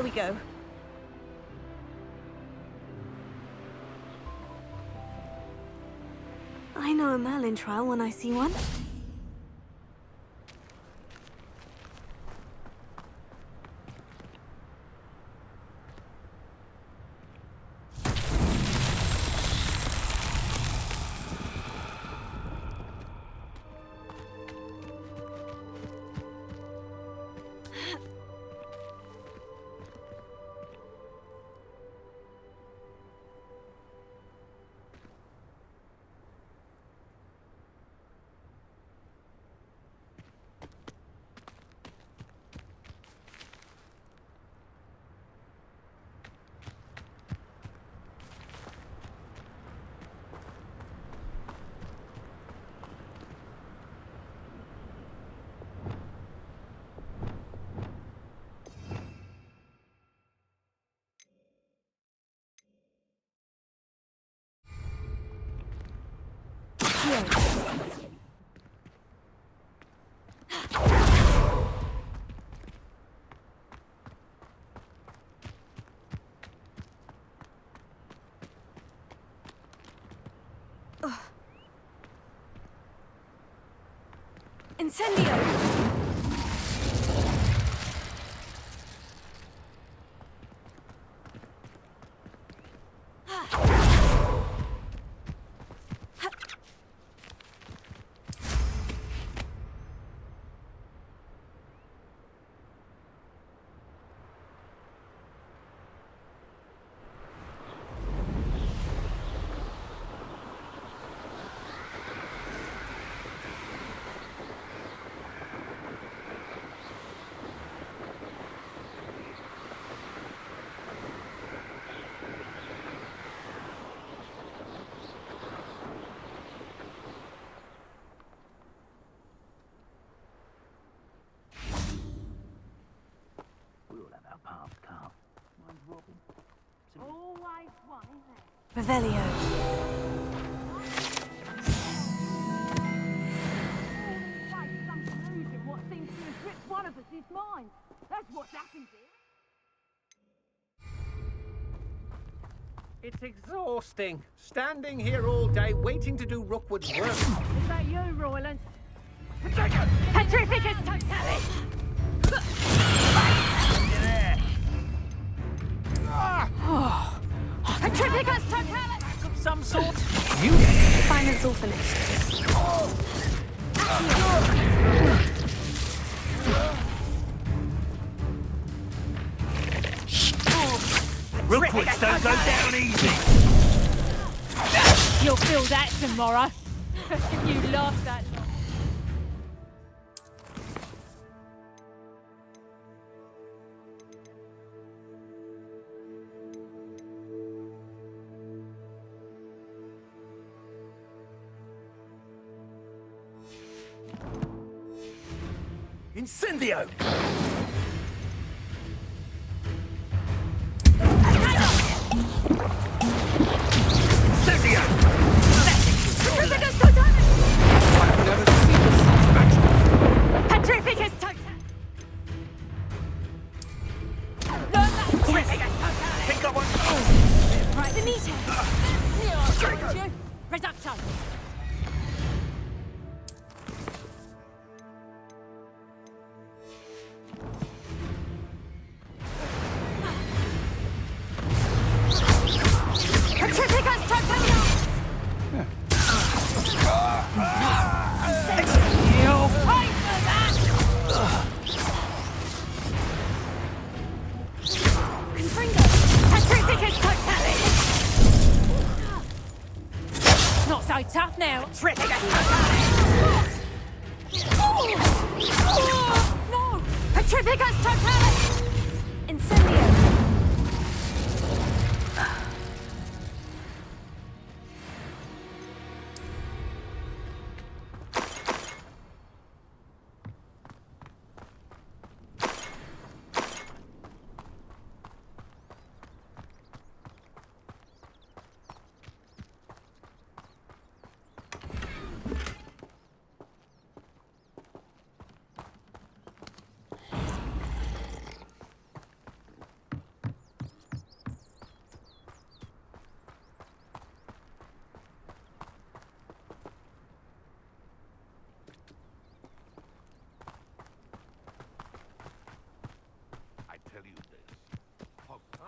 There we go. I know a Merlin trial when I see one. Incendio! Revelio. What seems to have ripped one of us is mine. That's what's happened here. It's exhausting. Standing here all day waiting to do Rookwood's work. Is that you, Royland? Petrificus totalis! Petrificus totalis! Of some sort. You Assignment's all finished. Rookwoods don't go down easy. You'll feel that tomorrow. If you last that long. Incendio! Incendio! Petrificus totalis! I've never seen this such action. Petrificus totalis! Learn that! Petrificus totalis! Pick up one. Right, the meter! Here, Reducto! Petrificus totalis! You'll pay for that! Confringo! Petrificus totalis! Not so tough now! Petrificus totalis! No! Petrificus totalis! Incendio!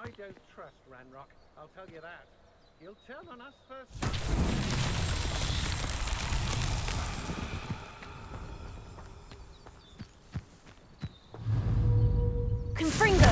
I don't trust Ranrock, I'll tell you that. He'll turn on us first. Confringo!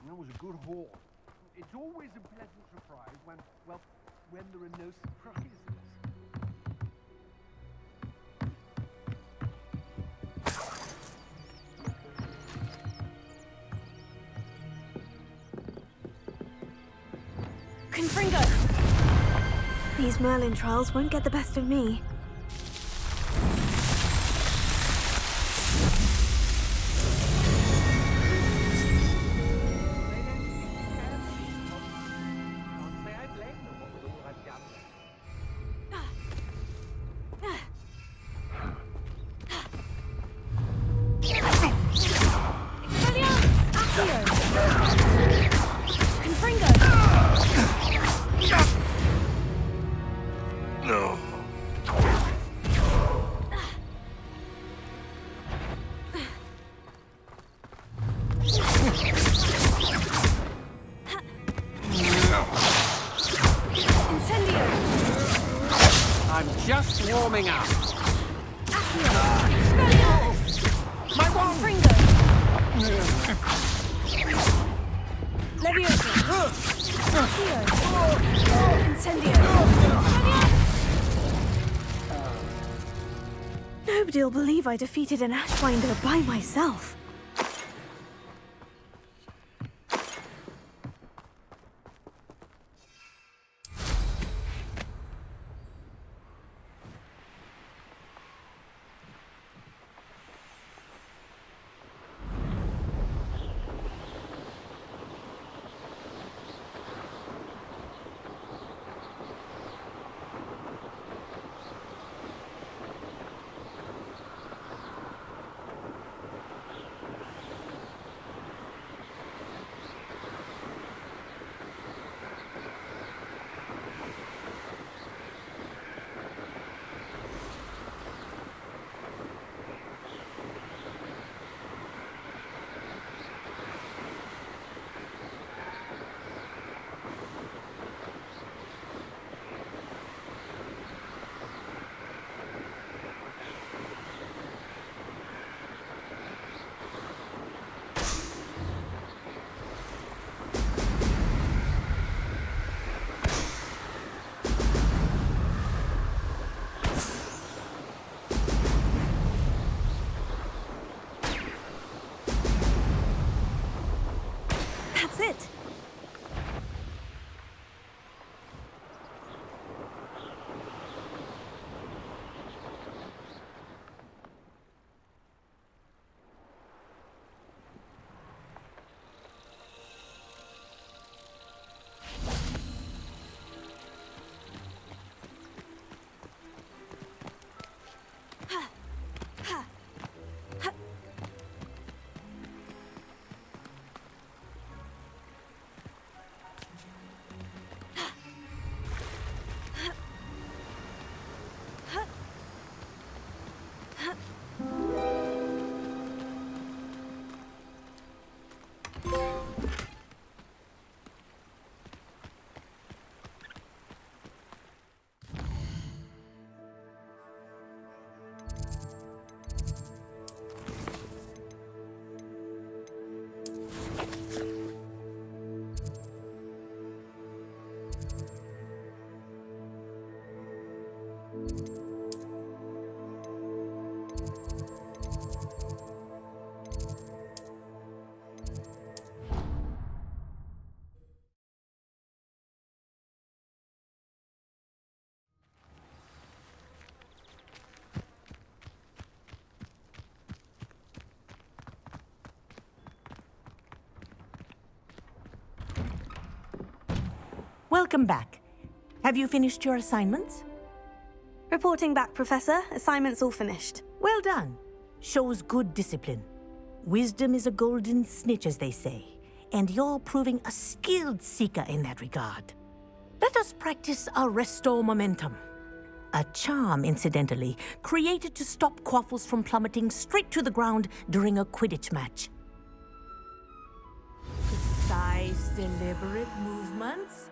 That was a good haul. It's always a pleasant surprise when, well, when there are no surprises. Confringo! These Merlin trials won't get the best of me. I'm just warming up. My wand! Leviosa! Incendio! Nobody'll believe I defeated an Ashwinder by myself. That's it. Welcome back. Have you finished your assignments? Reporting back, Professor. Assignments all finished. Well done. Shows good discipline. Wisdom is a golden snitch, as they say, and you're proving a skilled seeker in that regard. Let us practice our restore momentum. A charm, incidentally, created to stop quaffles from plummeting straight to the ground during a Quidditch match. Precise, deliberate movements.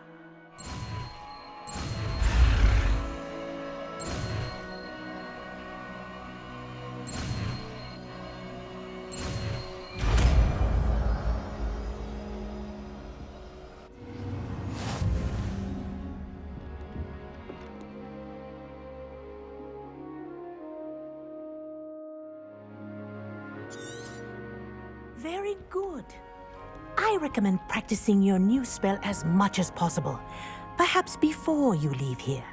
Very good. I recommend practicing your new spell as much as possible, perhaps before you leave here.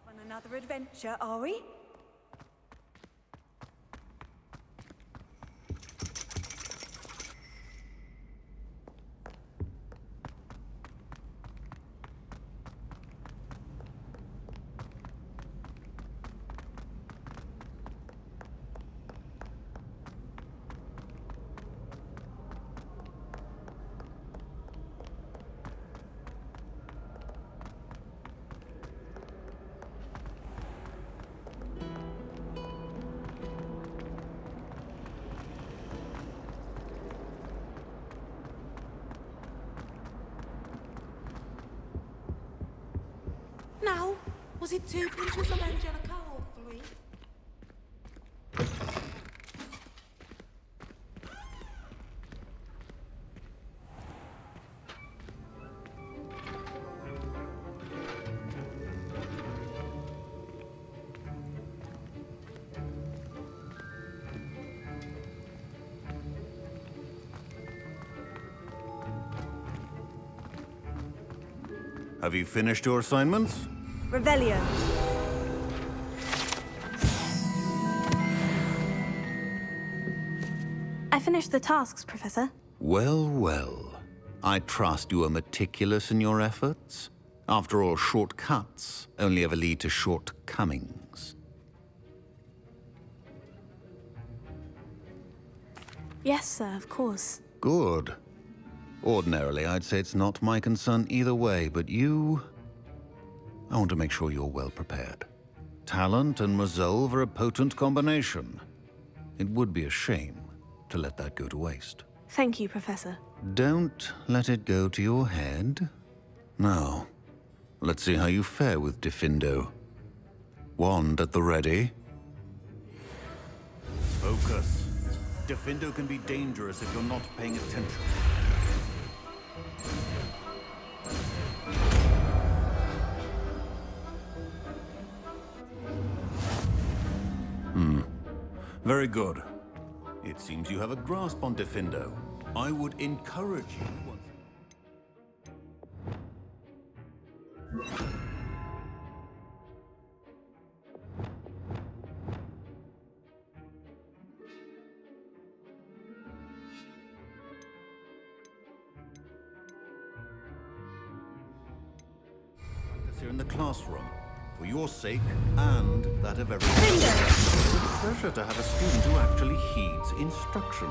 On another adventure, are we? Now, was it 2 pinches of Angelica or 3? Have you finished your assignments? Revelio. I finished the tasks, Professor. Well, well. I trust you are meticulous in your efforts. After all, shortcuts only ever lead to shortcomings. Yes, sir, of course. Good. Ordinarily, I'd say it's not my concern either way, but you... I want to make sure you're well prepared. Talent and resolve are a potent combination. It would be a shame to let that go to waste. Thank you, Professor. Don't let it go to your head. Now, let's see how you fare with Diffindo. Wand at the ready. Focus. Diffindo can be dangerous if you're not paying attention. Very good. It seems you have a grasp on Diffindo. I would encourage you... Practice here in the classroom, for your sake and that of everyone else. It's a pleasure to have a student who actually heeds instruction.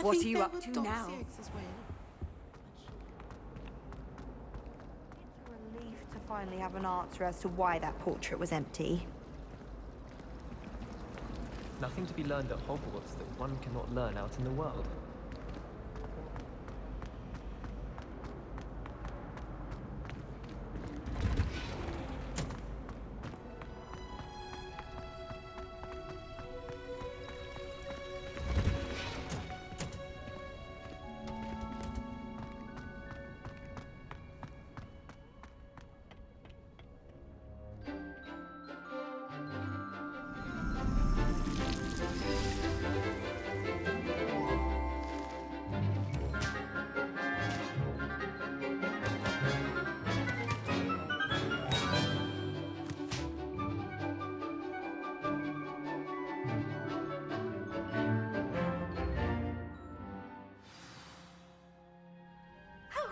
What are you up to now? It's a relief to finally have an answer as to why that portrait was empty. Nothing to be learned at Hogwarts that one cannot learn out in the world.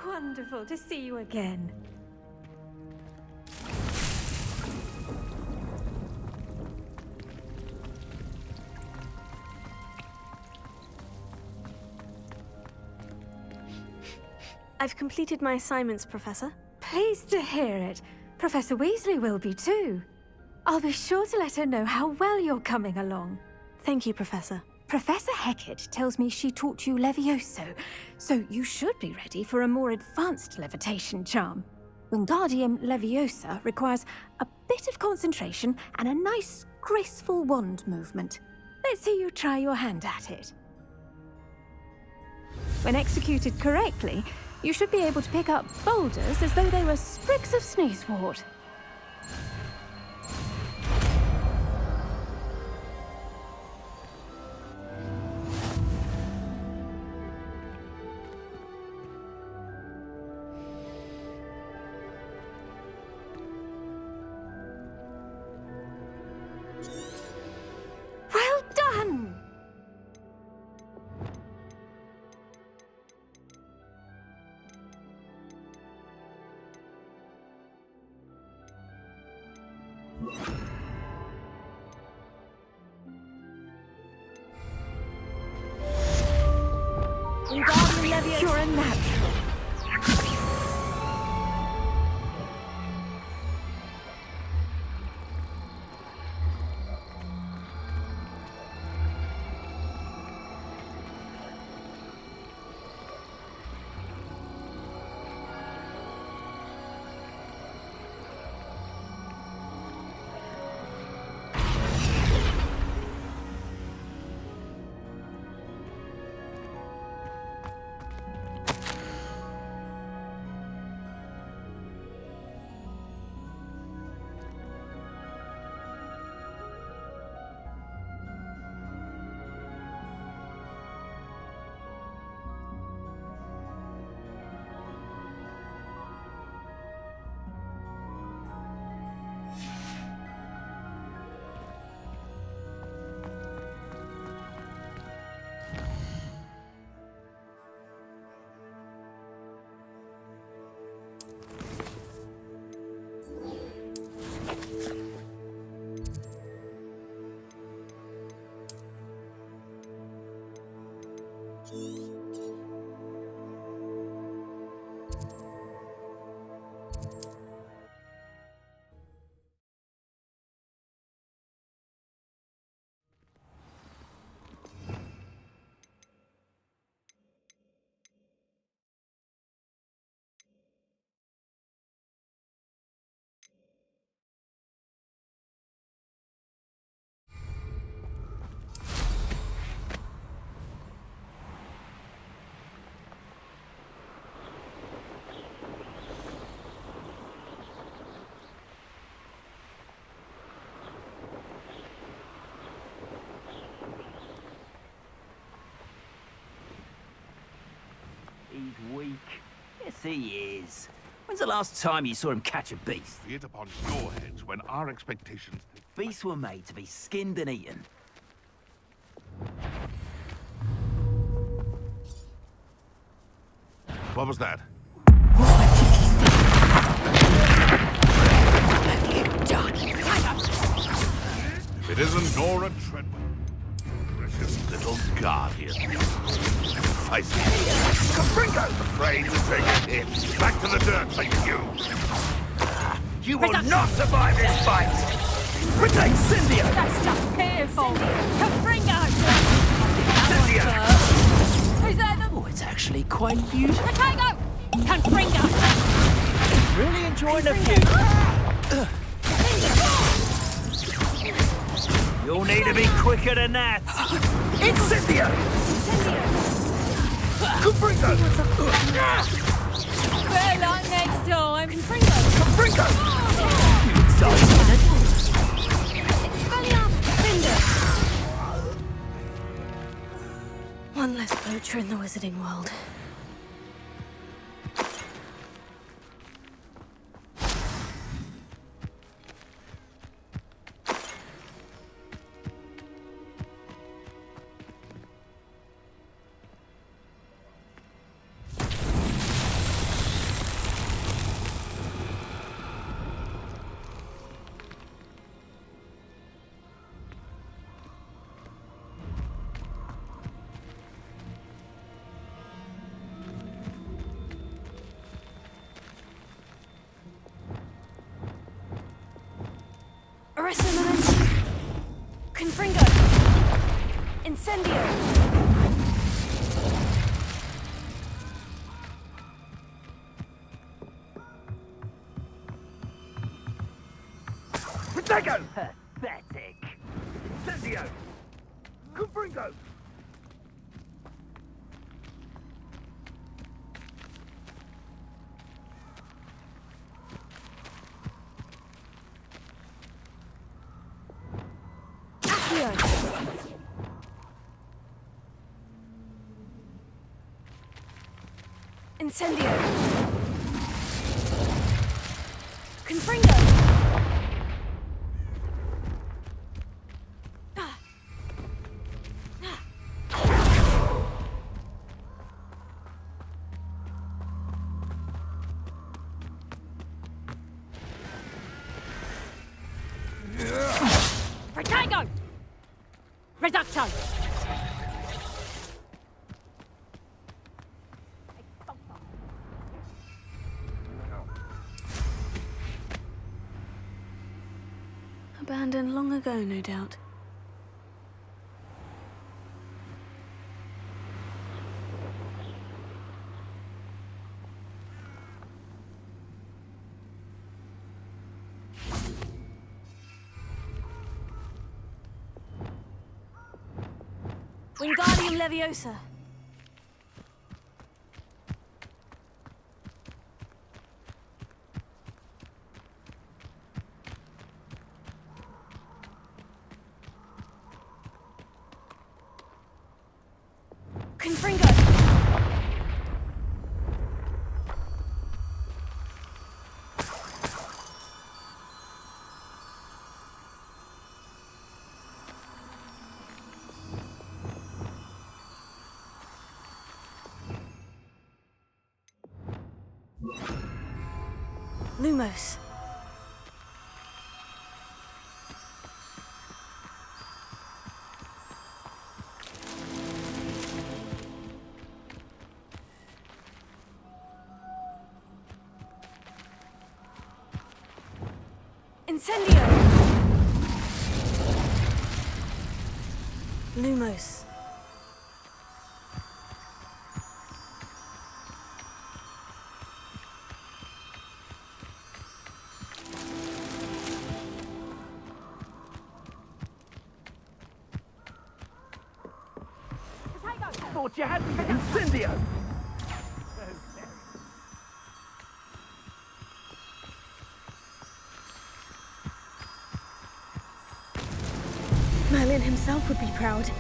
Wonderful to see you again. I've completed my assignments, Professor. Pleased to hear it. Professor Weasley will be too. I'll be sure to let her know how well you're coming along. Thank you, Professor. Professor Hecat tells me she taught you Levioso, so you should be ready for a more advanced levitation charm. Wingardium Leviosa requires a bit of concentration and a nice, graceful wand movement. Let's see you try your hand at it. When executed correctly, you should be able to pick up boulders as though they were sprigs of sneezewort. Well done! Wingardium Leviosa. You're a natural. he is. When's the last time you saw him catch a beast? Be it upon your heads when our expectations... Beasts were made to be skinned and eaten. What was that? If it isn't Nora Treadwell, precious little guardian. Feisty. Capringo! Afraid to take a hit. Back to the dirt, thank you. You will not survive this fight! Protect Cynthia! That's just fearful. Confringo! Cynthia! Who's there? Oh, it's actually quite beautiful. Potato! Confringo! Really enjoying the view. You'll need to be quicker than that. It's Cynthia! Capringo! Better luck next time. Confringo! Capringo! One less poacher in the wizarding world. Confringo! Incendio! Potato! Pathetic. Incendio! Capringo! Incendio! Confringo! Potato! Reducto! Abandoned long ago, no doubt. Wingardium Leviosa. Confringo! Lumos. Incendio! Lumos. Thought you had Incendio! Merlin himself would be proud.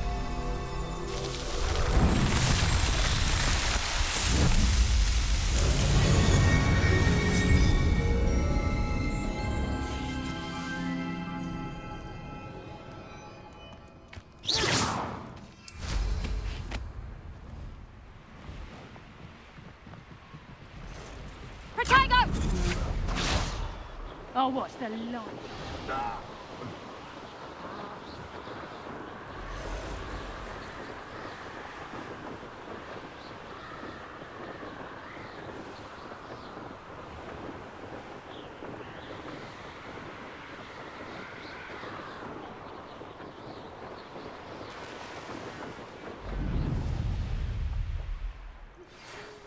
I'll watch the light.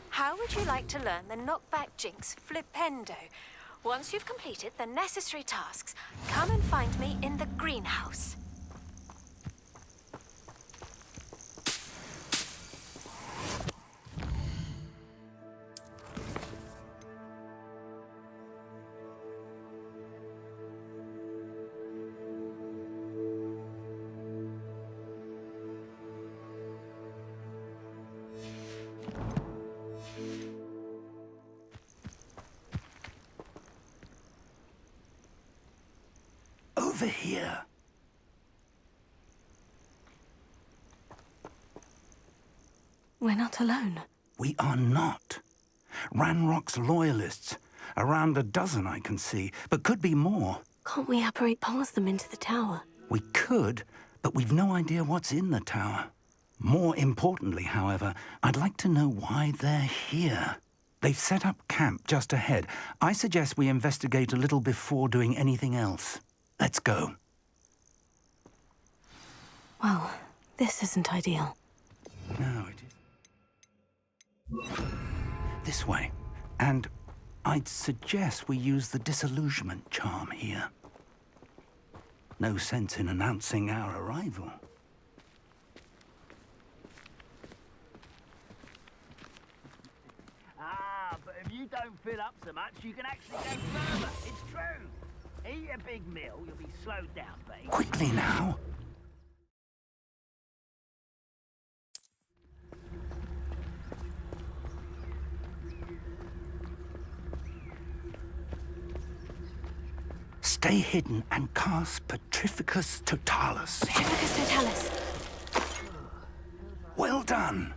How would you like to learn the knockback jinx flipendo? Once you've completed the necessary tasks, come and find me in the greenhouse. Over here. We're not alone. We are not. Ranrock's loyalists. Around a dozen I can see, but could be more. Can't we apparate past them into the tower? We could, but we've no idea what's in the tower. More importantly, however, I'd like to know why they're here. They've set up camp just ahead. I suggest we investigate a little before doing anything else. Let's go. Well, this isn't ideal. No, it is. This way. And I'd suggest we use the disillusionment charm here. No sense in announcing our arrival. But if you don't fill up so much, you can actually go further. It's true. Eat a big meal, you'll be slowed down, babe. Quickly now. Stay hidden and cast Petrificus Totalis. Petrificus Totalis. Well done.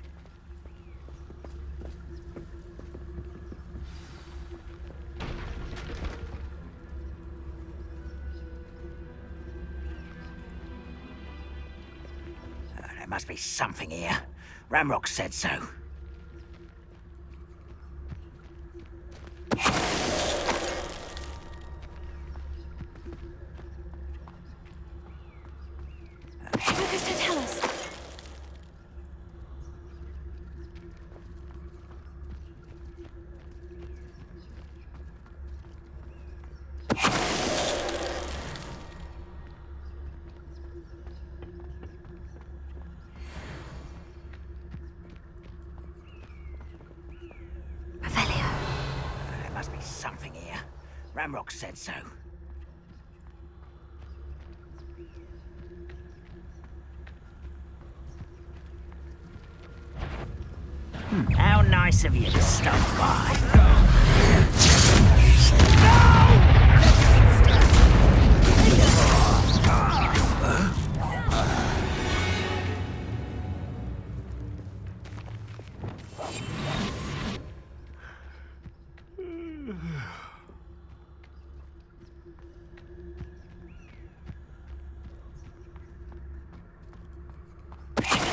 There must be something here. Ramrock said so. Petrificus Totalis. There must be something here. Ramrock said so. How nice of you to stop by.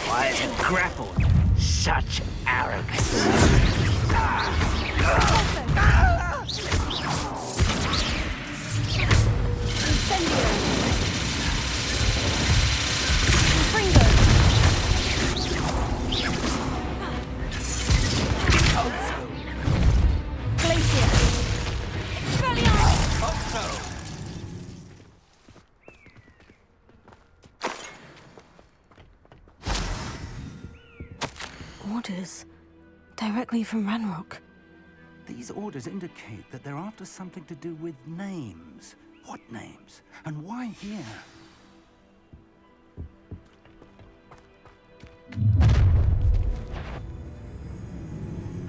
Why is it grappled? Such arrogance. Incendio. Fringo. Glacier. Expelliarmus. Orders. Directly from Ranrock. These orders indicate that they're after something to do with names. What names? And why here?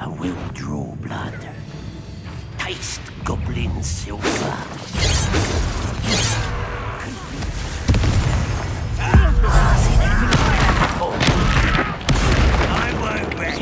I will draw blood. Taste goblin silver. I've seen everything like that before. I won't rest.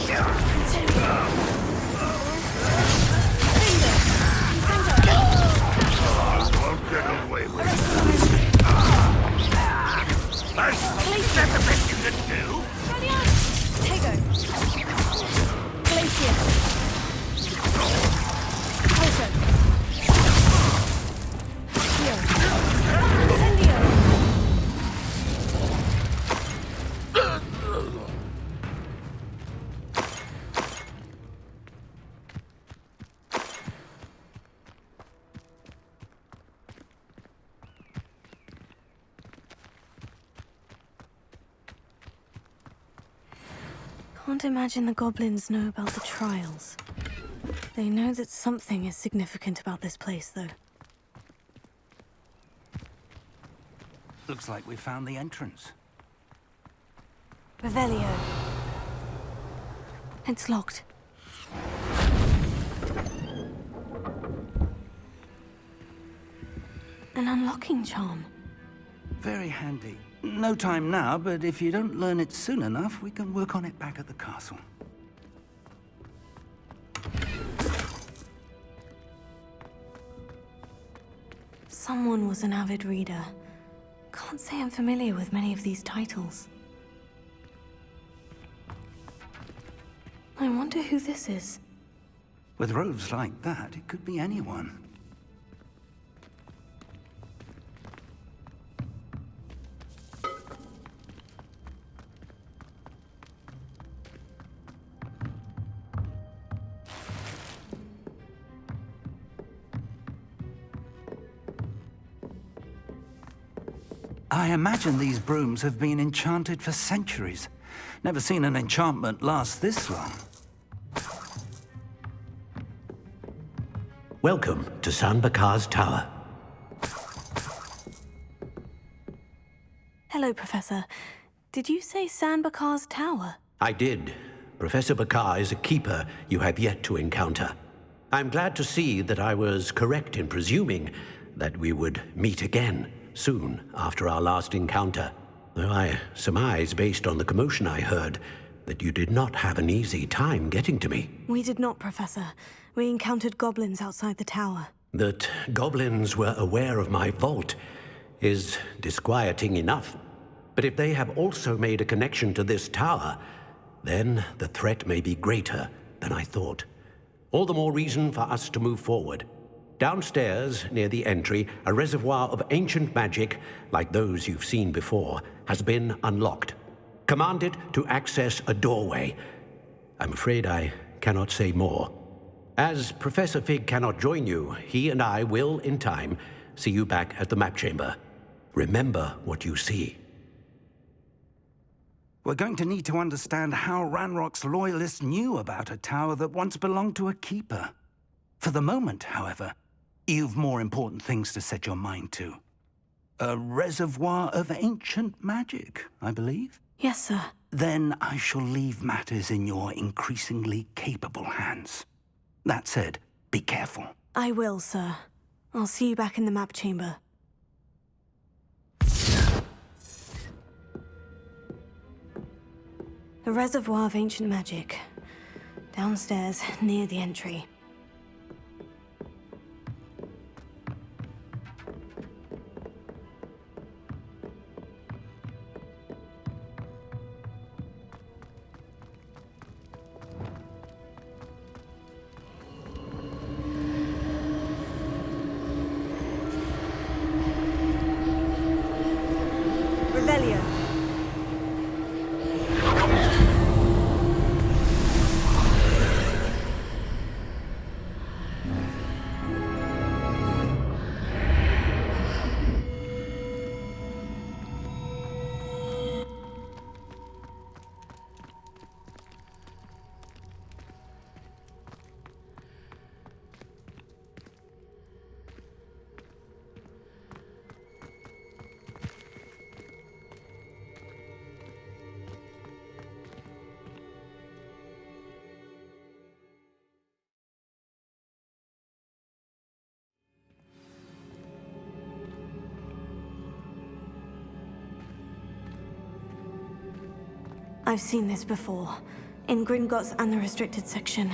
Can't imagine the goblins know about the trials. They know that something is significant about this place, though. Looks like we found the entrance. Revelio. It's locked. An unlocking charm. Very handy. No time now, but if you don't learn it soon enough, we can work on it back at the castle. Someone was an avid reader. Can't say I'm familiar with many of these titles. I wonder who this is. With robes like that, it could be anyone. I imagine these brooms have been enchanted for centuries. Never seen an enchantment last this long. Welcome to San Bakar's Tower. Hello, Professor. Did you say San Bakar's Tower? I did. Professor Bakar is a keeper you have yet to encounter. I'm glad to see that I was correct in presuming that we would meet again soon after our last encounter. Though I surmise, based on the commotion I heard, that you did not have an easy time getting to me. We did not, Professor. We encountered goblins outside the tower. That goblins were aware of my vault is disquieting enough. But if they have also made a connection to this tower, then the threat may be greater than I thought. All the more reason for us to move forward. Downstairs, near the entry, a reservoir of ancient magic, like those you've seen before, has been unlocked. Command it to access a doorway. I'm afraid I cannot say more. As Professor Fig cannot join you, he and I will, in time, see you back at the map chamber. Remember what you see. We're going to need to understand how Ranrock's loyalists knew about a tower that once belonged to a keeper. For the moment, however, you've more important things to set your mind to. A reservoir of ancient magic, I believe? Yes, sir. Then I shall leave matters in your increasingly capable hands. That said, be careful. I will, sir. I'll see you back in the map chamber. A reservoir of ancient magic. Downstairs, near the entry. I've seen this before, in Gringotts and the restricted section.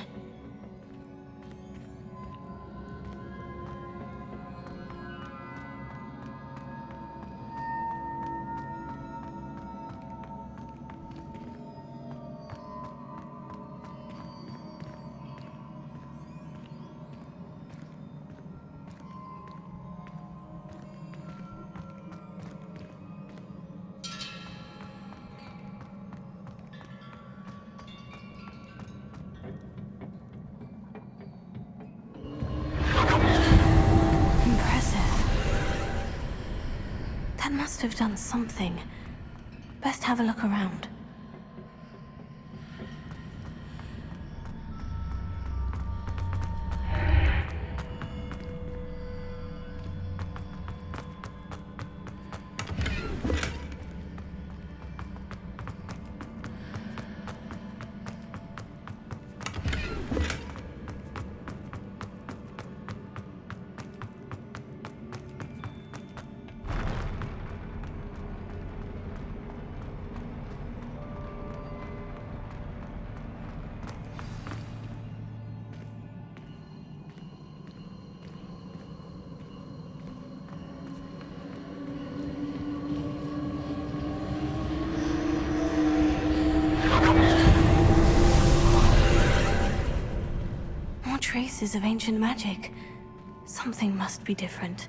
Must have done something. Best have a look around. traces of ancient magic. Something must be different.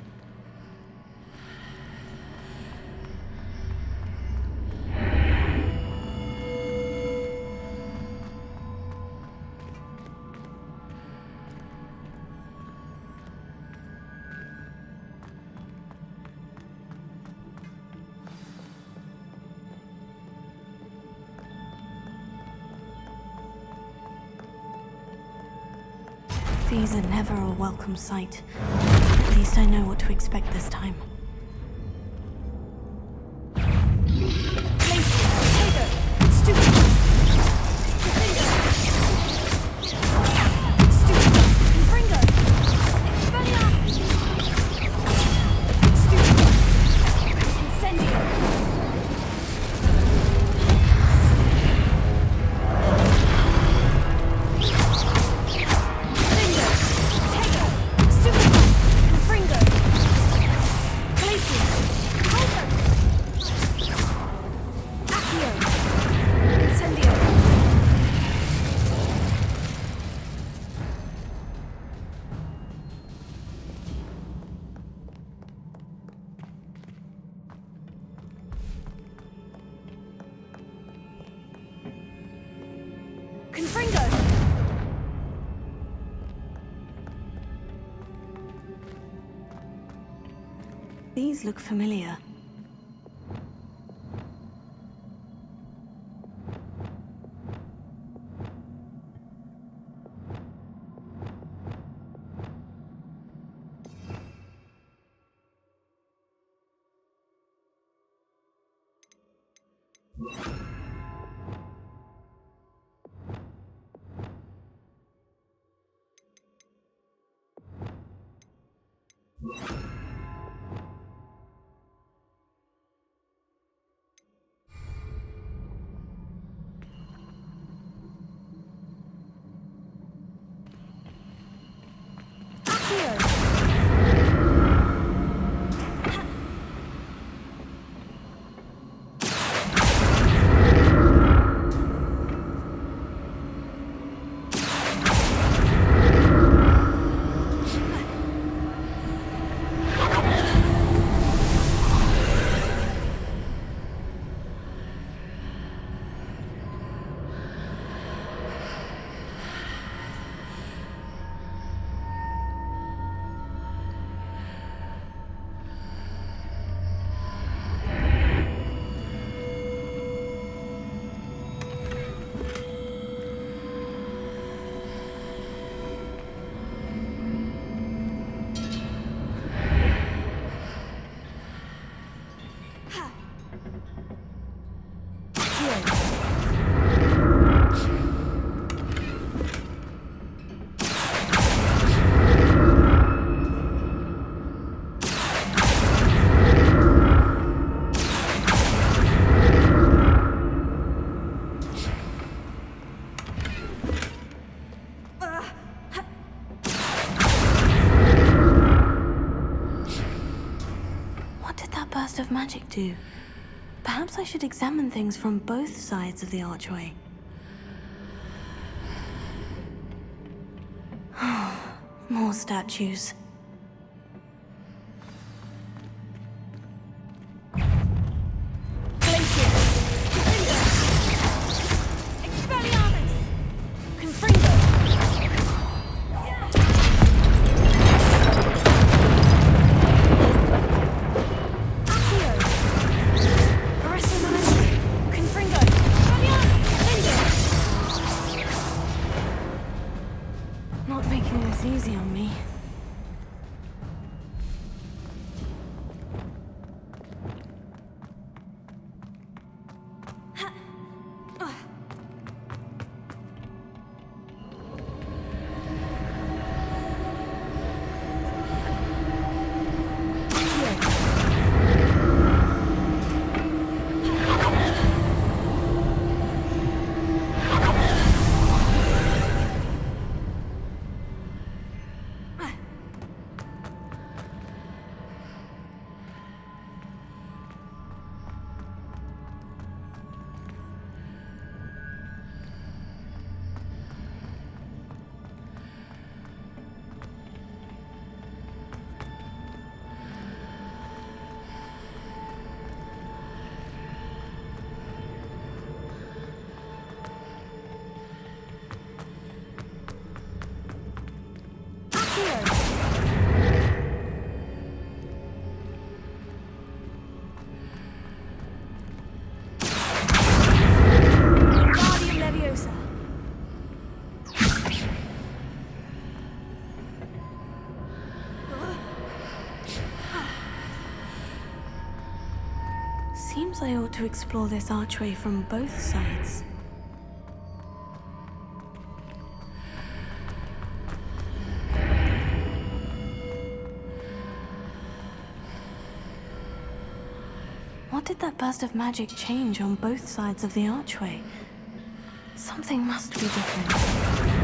These are never a welcome sight. At least I know what to expect this time. These look familiar. Of magic do? Perhaps I should examine things from both sides of the archway. More statues. seems I ought to explore this archway from both sides. What did that burst of magic change on both sides of the archway? Something must be different.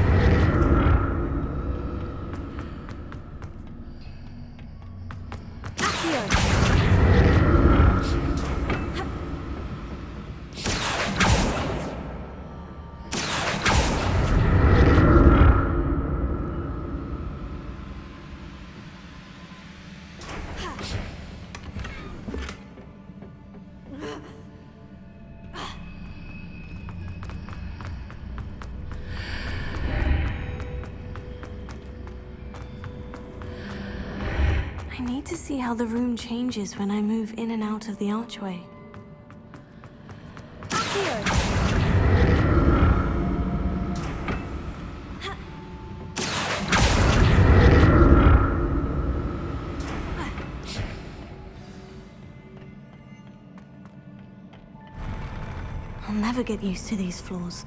I need to see how the room changes when I move in and out of the archway. I'll never get used to these floors.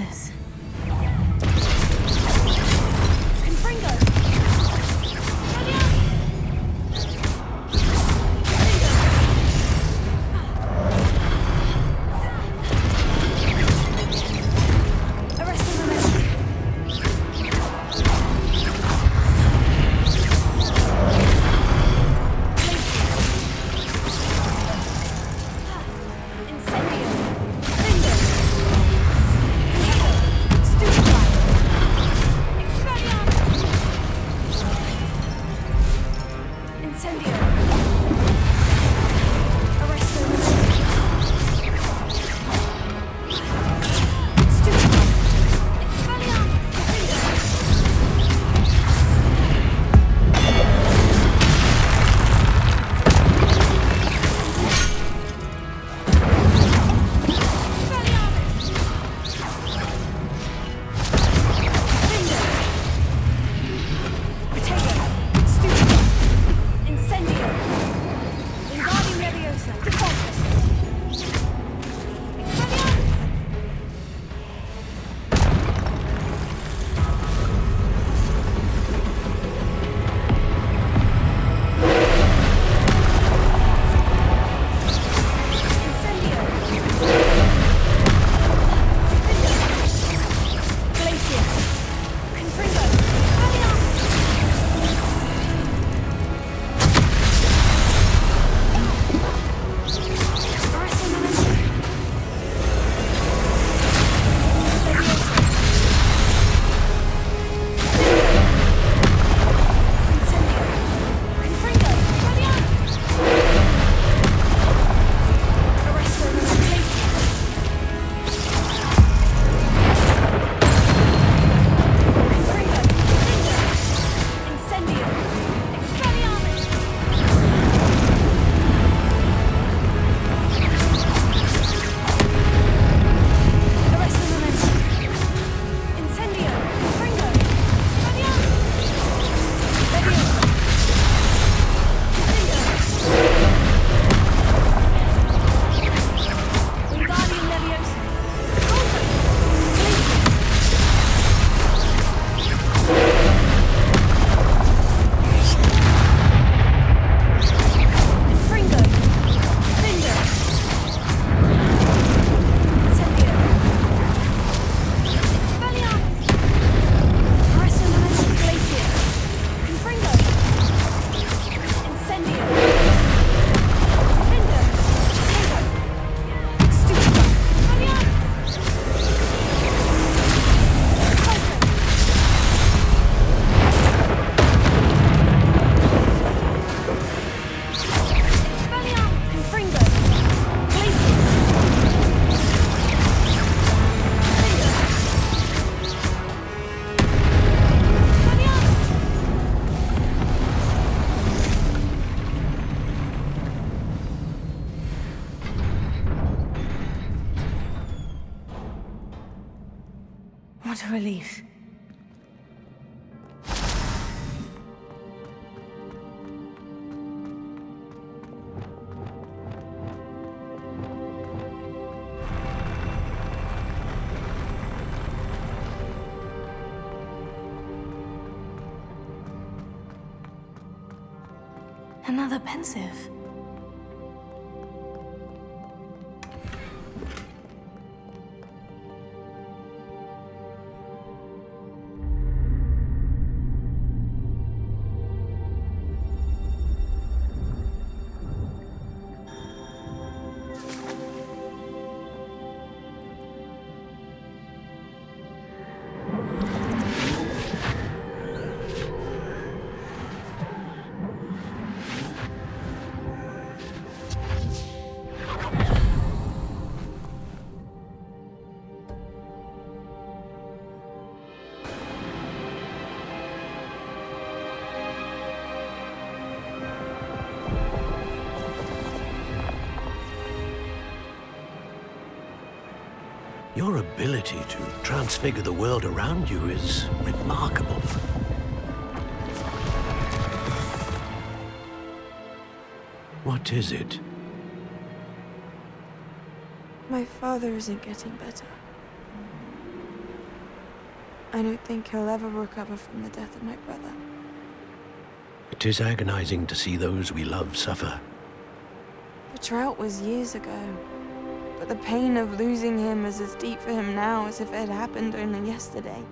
Expelliarmus. Confringo! What a relief. Another pensive. Your ability to transfigure the world around you is remarkable. What is it? My father isn't getting better. I don't think he'll ever recover from the death of my brother. It is agonizing to see those we love suffer. The drought was years ago, but the pain of losing him is as deep for him now as if it had happened only yesterday.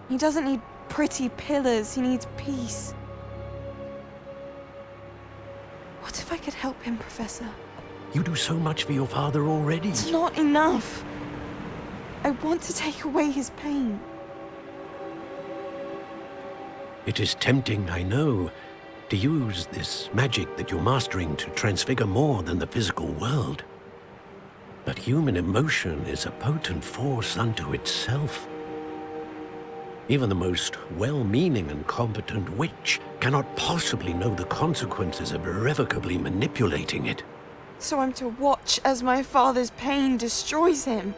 He doesn't need pretty pillars, he needs peace. What if I could help him, Professor? You do so much for your father already. It's not enough. I want to take away his pain. It is tempting, I know, to use this magic that you're mastering to transfigure more than the physical world. But human emotion is a potent force unto itself. Even the most well-meaning and competent witch cannot possibly know the consequences of irrevocably manipulating it. So I'm to watch as my father's pain destroys him.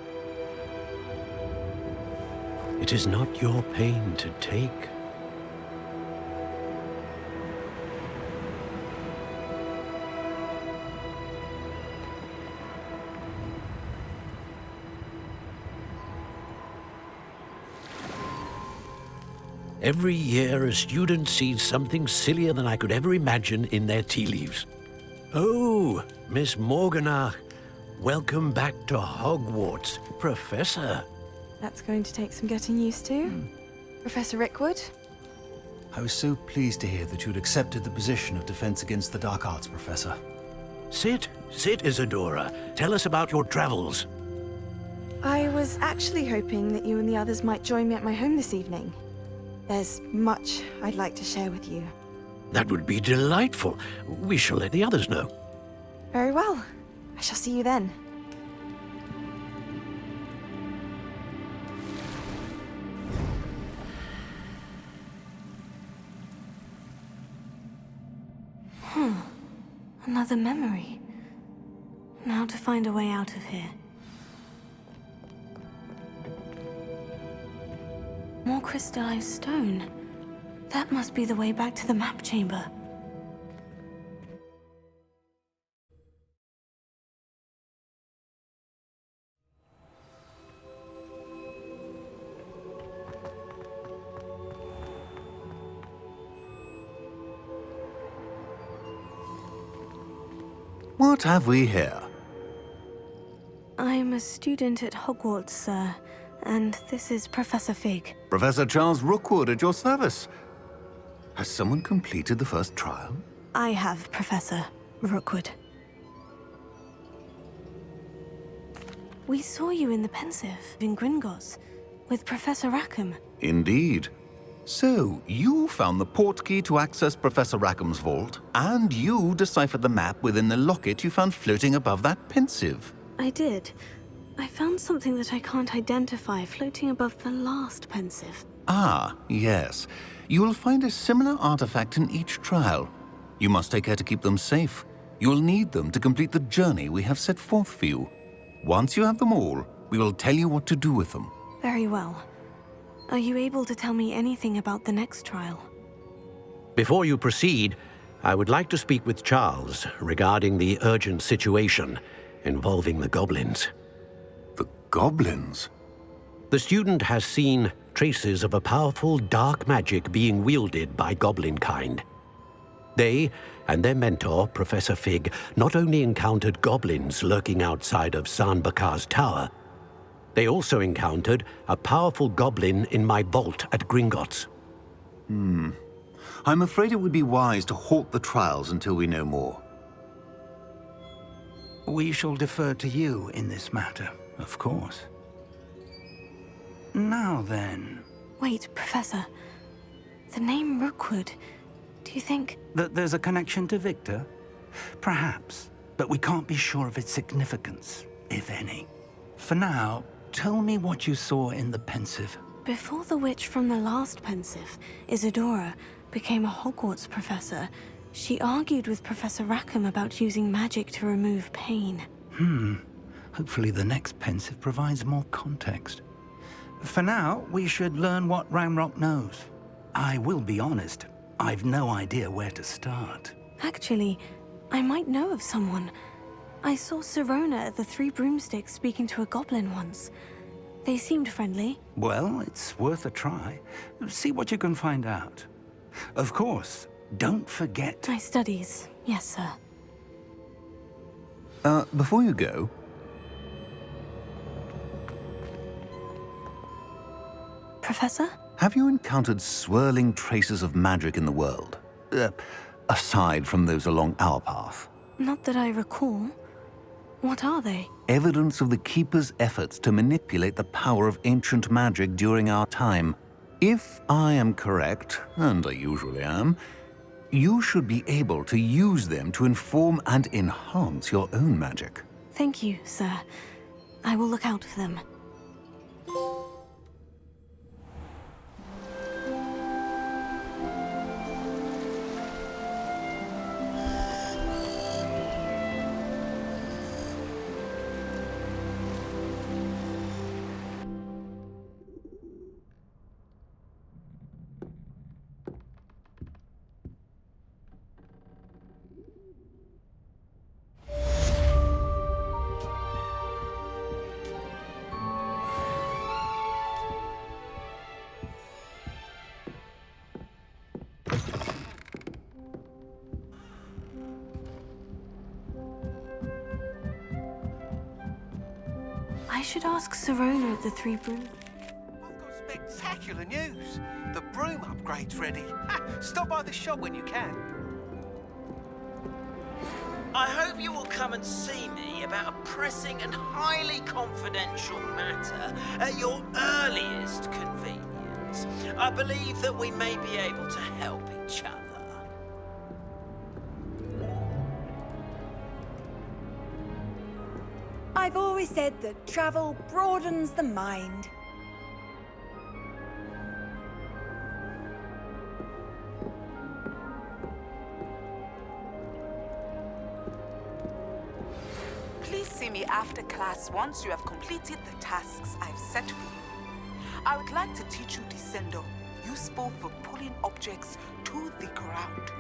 It is not your pain to take. Every year, a student sees something sillier than I could ever imagine in their tea leaves. Oh, Miss Morganach, welcome back to Hogwarts, Professor. That's going to take some getting used to. Professor Rickwood? I was so pleased to hear that you'd accepted the position of Defense Against the Dark Arts, Professor. Sit, Isadora. Tell us about your travels. I was actually hoping that you and the others might join me at my home this evening. There's much I'd like to share with you. That would be delightful. We shall let the others know. Very well. I shall see you then. Another memory. Now to find a way out of here. More crystallized stone. That must be the way back to the map chamber. What have we here? I'm a student at Hogwarts, sir, and this is Professor Fig. Professor Charles Rookwood at your service. Has someone completed the first trial? I have, Professor Rookwood. We saw you in the Pensive in Gringotts with Professor Rackham. Indeed. So, you found the portkey to access Professor Rackham's vault, and you deciphered the map within the locket you found floating above that Pensive. I did. I found something that I can't identify floating above the last Pensive. Ah, yes. You will find a similar artifact in each trial. You must take care to keep them safe. You will need them to complete the journey we have set forth for you. Once you have them all, we will tell you what to do with them. Very well. Are you able to tell me anything about the next trial? Before you proceed, I would like to speak with Charles regarding the urgent situation involving the goblins. The goblins? The student has seen traces of a powerful dark magic being wielded by goblin kind. They and their mentor, Professor Fig, not only encountered goblins lurking outside of San Bakar's tower, they also encountered a powerful goblin in my vault at Gringotts. I'm afraid it would be wise to halt the trials until we know more. We shall defer to you in this matter, of course. Now then... Wait, Professor. The name Rookwood. Do you think... That there's a connection to Victor? Perhaps, but we can't be sure of its significance, if any. For now, tell me what you saw in the Pensive. Before the witch from the last Pensive, Isadora, became a Hogwarts professor, she argued with Professor Rackham about using magic to remove pain. Hopefully the next Pensive provides more context. For now, we should learn what Ramrock knows. I will be honest, I've no idea where to start. Actually, I might know of someone. I saw Sirona at the Three Broomsticks speaking to a goblin once. They seemed friendly. Well, it's worth a try. See what you can find out. Of course, don't forget... My studies, yes, sir. Before you go... Professor? Have you encountered swirling traces of magic in the world? Aside from those along our path? Not that I recall. What are they? Evidence of the Keeper's efforts to manipulate the power of ancient magic during our time. If I am correct, and I usually am, you should be able to use them to inform and enhance your own magic. Thank you, sir. I will look out for them. I should ask Serona of the Three Brooms. I've got spectacular news. The broom upgrade's ready. Stop by the shop when you can. I hope you will come and see me about a pressing and highly confidential matter at your earliest convenience. I believe that we may be able to help each other. I've always said that travel broadens the mind. Please see me after class once you have completed the tasks I've set for you. I would like to teach you Descendo, useful for pulling objects to the ground.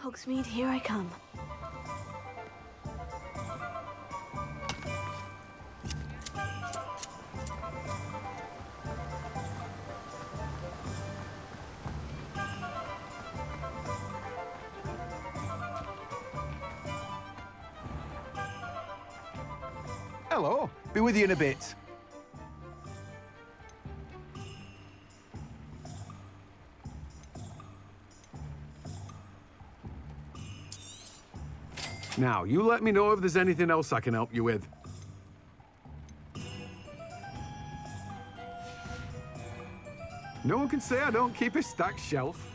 Hogsmeade, here I come. Hello. Be with you in a bit. Now, you let me know if there's anything else I can help you with. No one can say I don't keep a stacked shelf.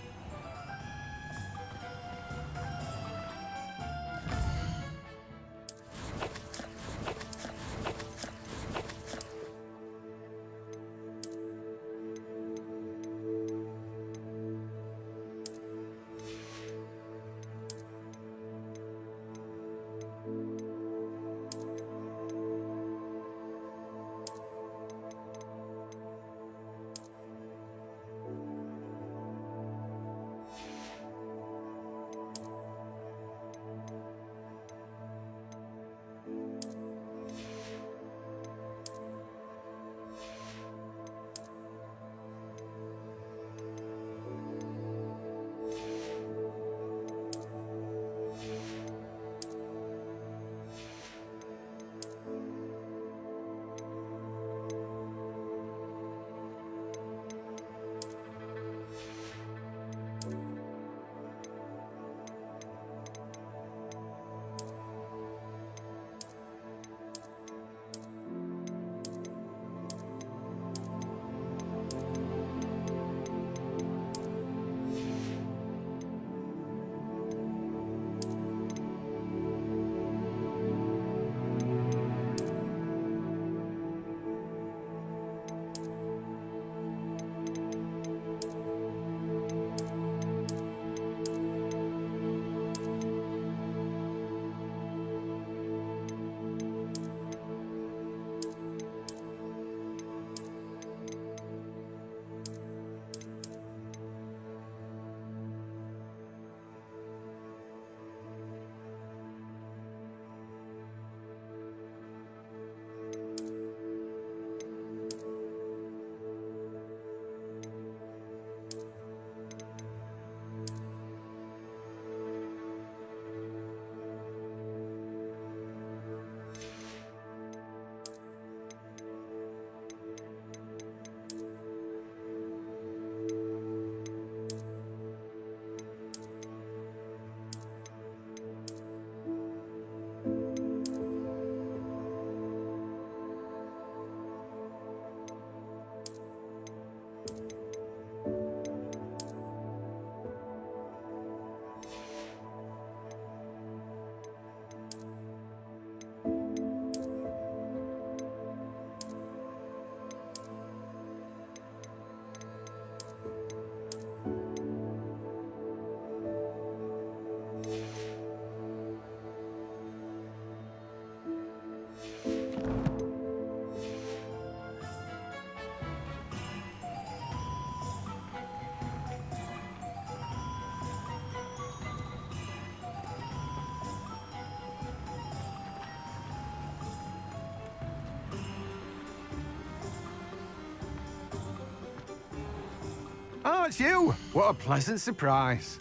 it's you! What a pleasant surprise.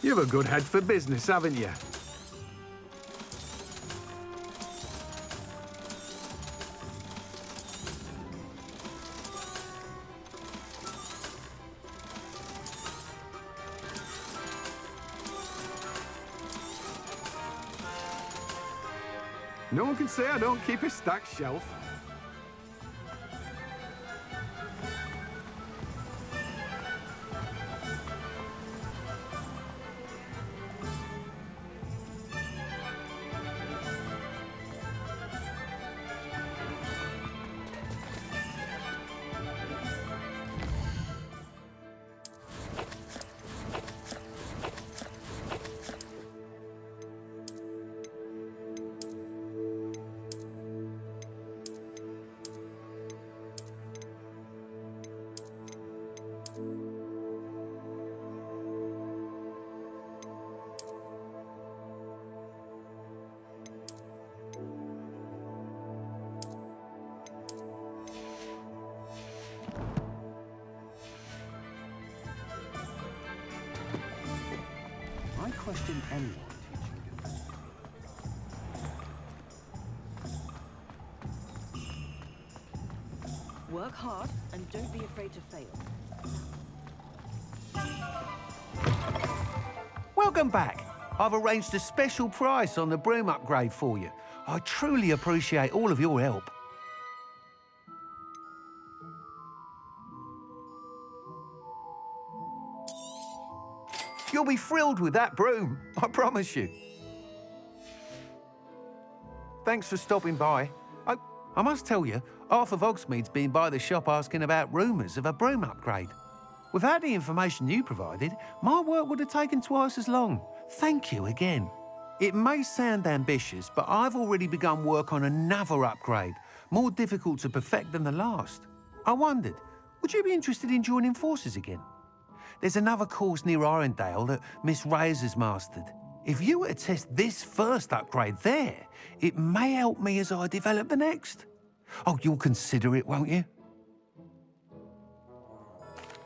You've a good head for business, haven't you? No one can say I don't keep a stacked shelf. I question anyone teaching you. Work hard and don't be afraid to fail. Welcome back. I've arranged a special price on the broom upgrade for you. I truly appreciate all of your help. You'll be thrilled with that broom, I promise you. Thanks for stopping by. I must tell you, half of Hogsmeade's been by the shop asking about rumours of a broom upgrade. Without the information you provided, my work would have taken twice as long. Thank you again. It may sound ambitious, but I've already begun work on another upgrade, more difficult to perfect than the last. I wondered, would you be interested in joining forces again? There's another course near Irondale that Miss Reyes has mastered. If you were to test this first upgrade there, it may help me as I develop the next. Oh, you'll consider it, won't you?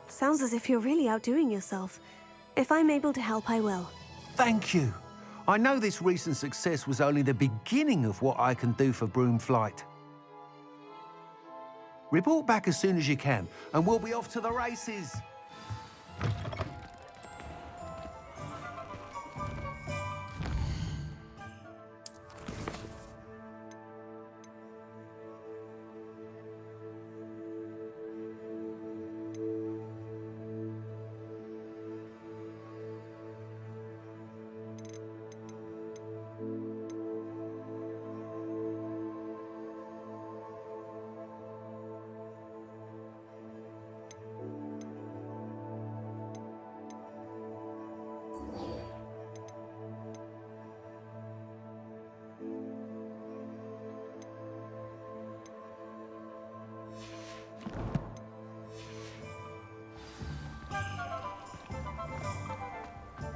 Sounds as if you're really outdoing yourself. If I'm able to help, I will. Thank you. I know this recent success was only the beginning of what I can do for broom flight. Report back as soon as you can, and we'll be off to the races.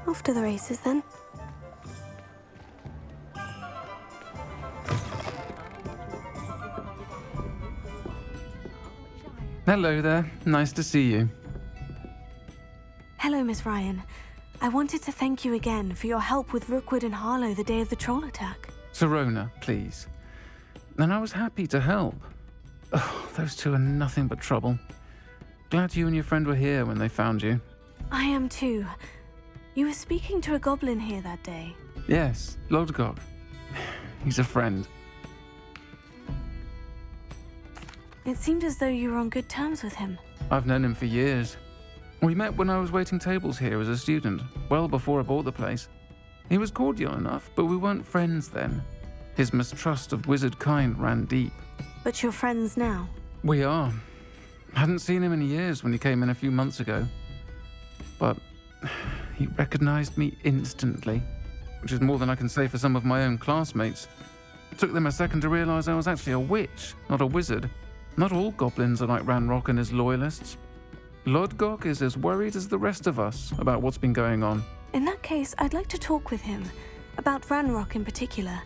Off to the races, then. Hello there. Nice to see you. Hello, Miss Ryan. I wanted to thank you again for your help with Rookwood and Harlow the day of the troll attack. Serona, please. And I was happy to help. Oh, those two are nothing but trouble. Glad you and your friend were here when they found you. I am too. You were speaking to a goblin here that day. Yes, Lodgok. He's a friend. It seemed as though you were on good terms with him. I've known him for years. We met when I was waiting tables here as a student, well before I bought the place. He was cordial enough, but we weren't friends then. His mistrust of wizard kind ran deep. But you're friends now? We are. Hadn't seen him in years when he came in a few months ago. But he recognized me instantly, which is more than I can say for some of my own classmates. It took them a second to realize I was actually a witch, not a wizard. Not all goblins are like Ranrock and his loyalists. Lodgok is as worried as the rest of us about what's been going on. In that case, I'd like to talk with him, about Ranrock in particular.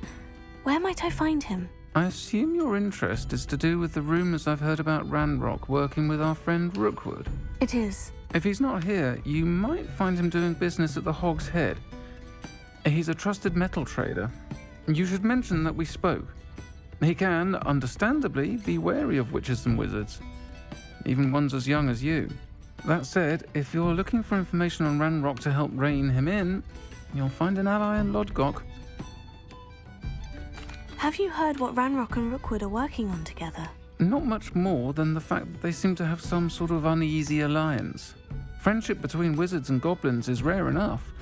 Where might I find him? I assume your interest is to do with the rumours I've heard about Ranrock working with our friend Rookwood. It is. If he's not here, you might find him doing business at the Hog's Head. He's a trusted metal trader. You should mention that we spoke. He can, understandably, be wary of witches and wizards, even ones as young as you. That said, if you're looking for information on Ranrock to help rein him in, you'll find an ally in Lodgok. Have you heard what Ranrock and Rookwood are working on together? Not much more than the fact that they seem to have some sort of uneasy alliance. Friendship between wizards and goblins is rare enough,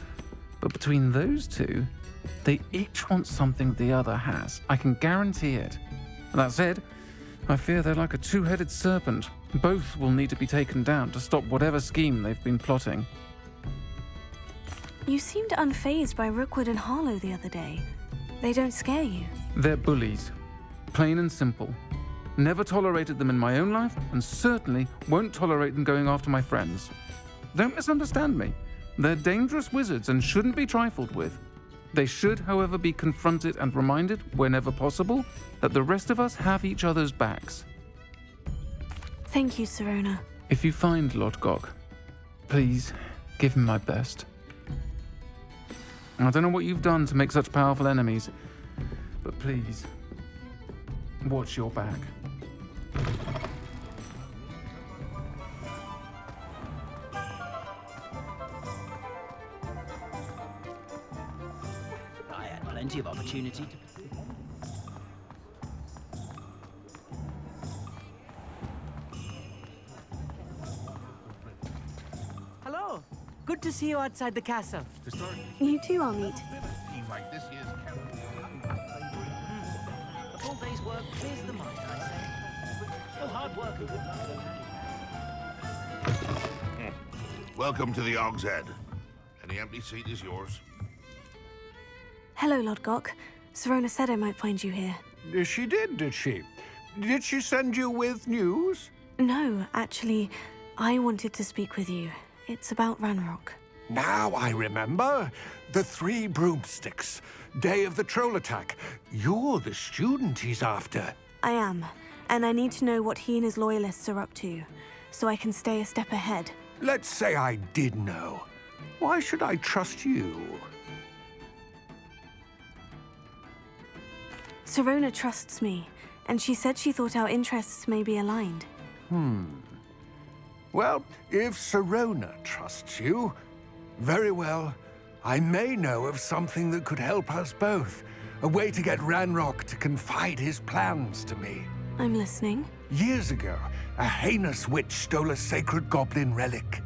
but between those two, they each want something the other has. I can guarantee it. That said, I fear they're like a two-headed serpent. Both will need to be taken down to stop whatever scheme they've been plotting. You seemed unfazed by Rookwood and Harlow the other day. They don't scare you. They're bullies. Plain and simple. Never tolerated them in my own life, and certainly won't tolerate them going after my friends. Don't misunderstand me. They're dangerous wizards and shouldn't be trifled with. They should, however, be confronted and reminded, whenever possible, that the rest of us have each other's backs. Thank you, Sirona. If you find Lodgok, please give him my best. I don't know what you've done to make such powerful enemies, but please, watch your back. I had plenty of opportunity to... Hello. Good to see you outside the castle. You too, I'll meet. Like this year's A full day's work clears the mind, I say. So hard work and good luck. Welcome to the Hog's Head. Any empty seat is yours. Hello, Lodgok. Sirona said I might find you here. She did she? Did she send you with news? No, actually, I wanted to speak with you. It's about Ranrock. Now I remember. The 3 broomsticks. Day of the troll attack. You're the student he's after. I am, and I need to know what he and his loyalists are up to, so I can stay a step ahead. Let's say I did know. Why should I trust you? Sirona trusts me, and she said she thought our interests may be aligned. Well, if Sirona trusts you, very well. I may know of something that could help us both. A way to get Ranrock to confide his plans to me. I'm listening. Years ago, a heinous witch stole a sacred goblin relic.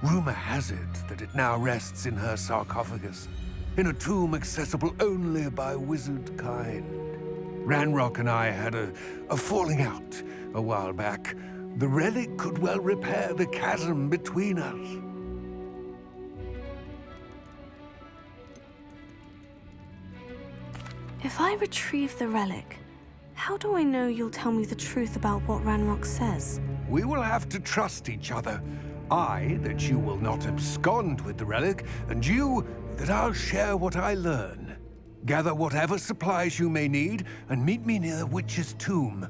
Rumor has it that it now rests in her sarcophagus, in a tomb accessible only by wizard kind. Ranrock and I had a falling out a while back. The relic could well repair the chasm between us. If I retrieve the relic, how do I know you'll tell me the truth about what Ranrock says? We will have to trust each other. I, that you will not abscond with the relic, and you, that I'll share what I learn. Gather whatever supplies you may need, and meet me near the witch's tomb.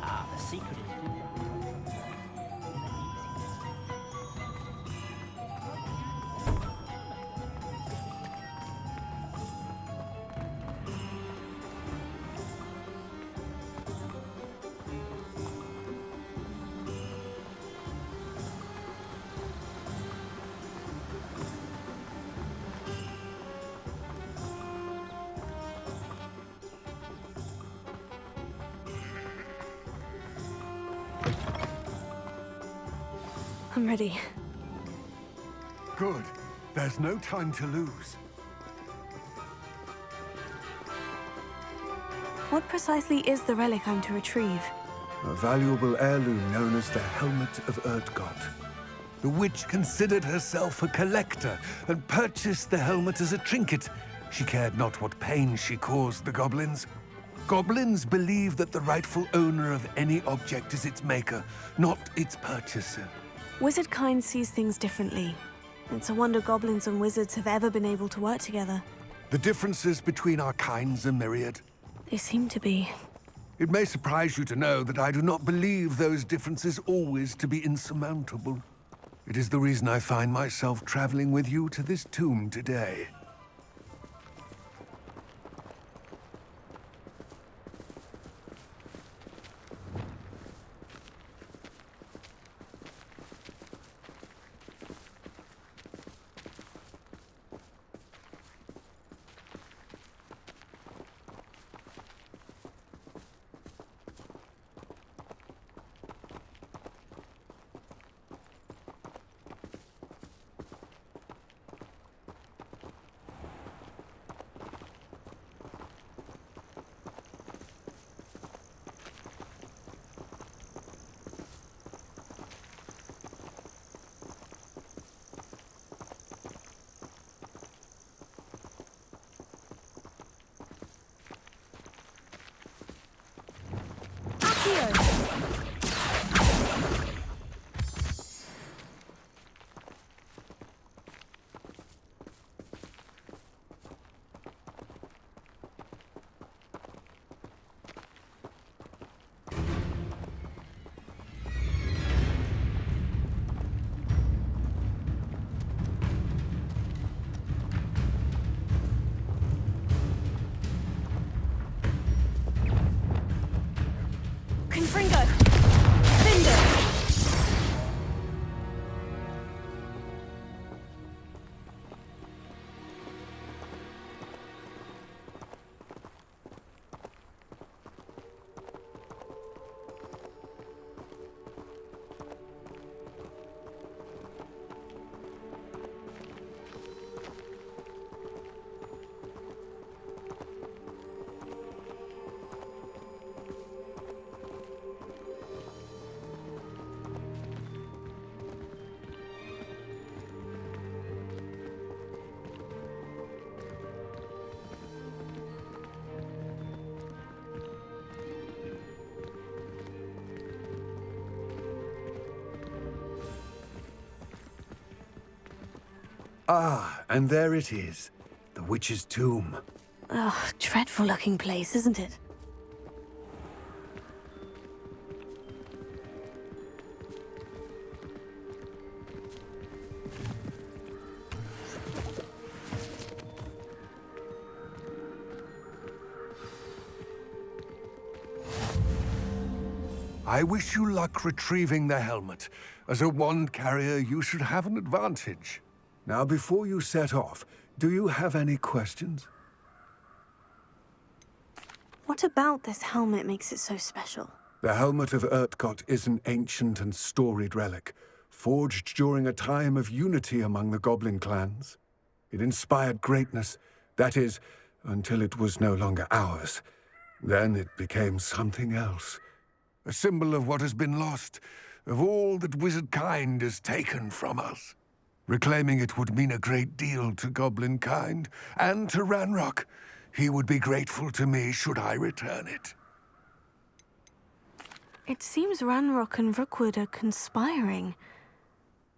Ah, the secret is... I'm ready. Good. There's no time to lose. What precisely is the relic I'm to retrieve? A valuable heirloom known as the Helmet of Erdgott. The witch considered herself a collector and purchased the helmet as a trinket. She cared not what pain she caused the goblins. Goblins believe that the rightful owner of any object is its maker, not its purchaser. Wizard kind sees things differently. It's a wonder goblins and wizards have ever been able to work together. The differences between our kinds are myriad. They seem to be. It may surprise you to know that I do not believe those differences always to be insurmountable. It is the reason I find myself traveling with you to this tomb today. Confringo! Finder! Ah, and there it is. The witch's tomb. Ugh, dreadful looking place, isn't it? I wish you luck retrieving the helmet. As a wand carrier, you should have an advantage. Now, before you set off, do you have any questions? What about this helmet makes it so special? The helmet of Urtkot is an ancient and storied relic, forged during a time of unity among the goblin clans. It inspired greatness, that is, until it was no longer ours. Then it became something else. A symbol of what has been lost, of all that wizard kind has taken from us. Reclaiming it would mean a great deal to goblin kind, and to Ranrock. He would be grateful to me should I return it. It seems Ranrock and Rookwood are conspiring.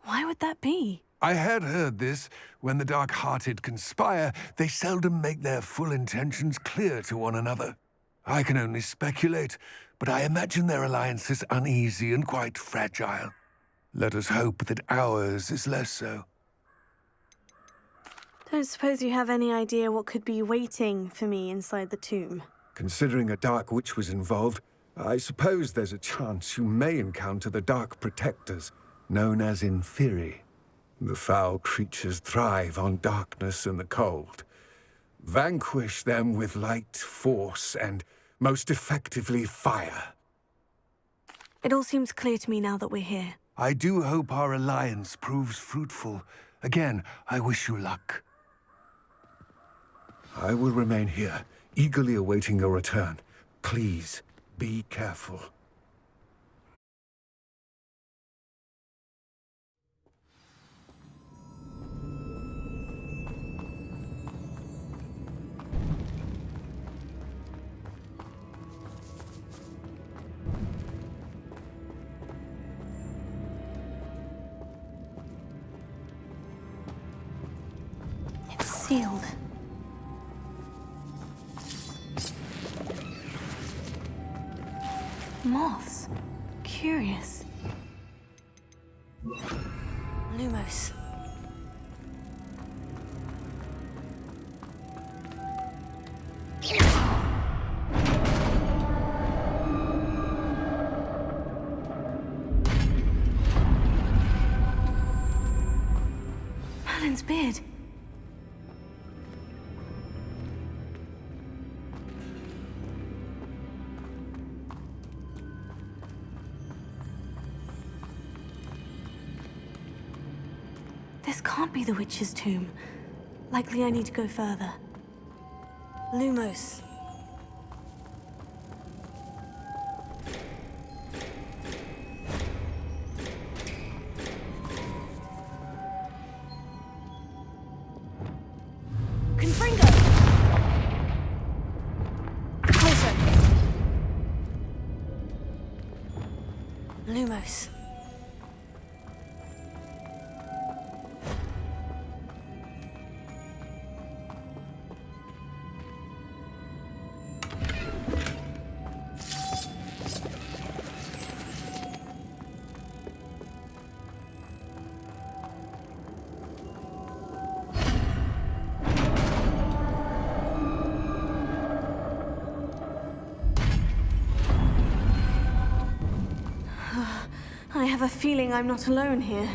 Why would that be? I had heard this. When the dark-hearted conspire, they seldom make their full intentions clear to one another. I can only speculate, but I imagine their alliance is uneasy and quite fragile. Let us hope that ours is less so. Don't suppose you have any idea what could be waiting for me inside the tomb? Considering a dark witch was involved, I suppose there's a chance you may encounter the Dark Protectors, known as Inferi. The foul creatures thrive on darkness and the cold. Vanquish them with light, force, and most effectively fire. It all seems clear to me now that we're here. I do hope our alliance proves fruitful. Again, I wish you luck. I will remain here, eagerly awaiting your return. Please, be careful. sealed. Moths. Curious. Lumos. Merlin's beard. This can't be the witch's tomb. Likely I need to go further. Lumos. Confringo! Closer. Lumos. I have a feeling I'm not alone here.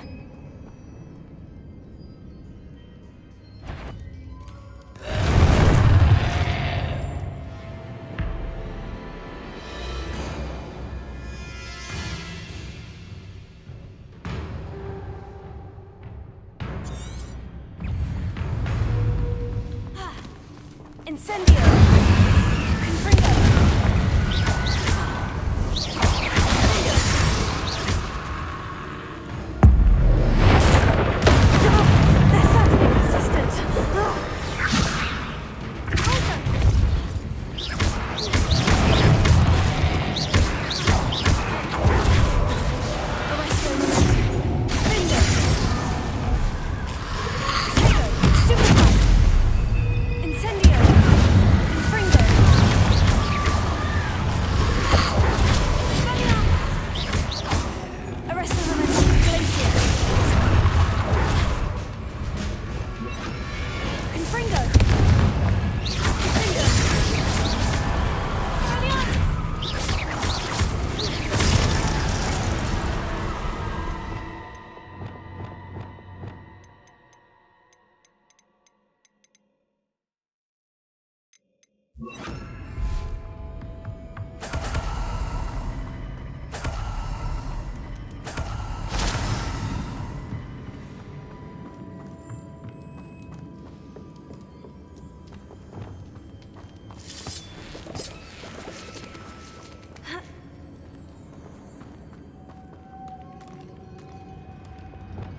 Incendio! Confringo!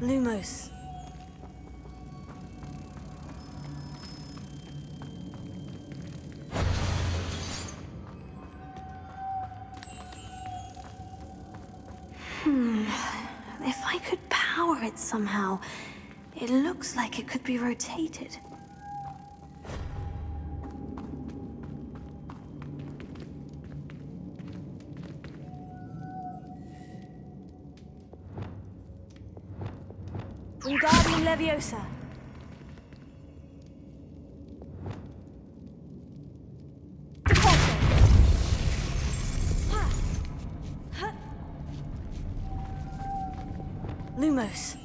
Lumos. If I could power it somehow, it looks like it could be rotated. Wingardium Leviosa. Lumos.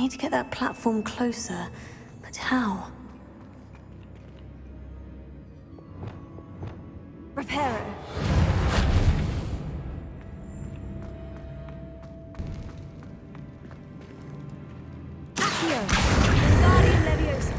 need to get that platform closer, but how? Reparo. Accio. Wingardium Leviosa.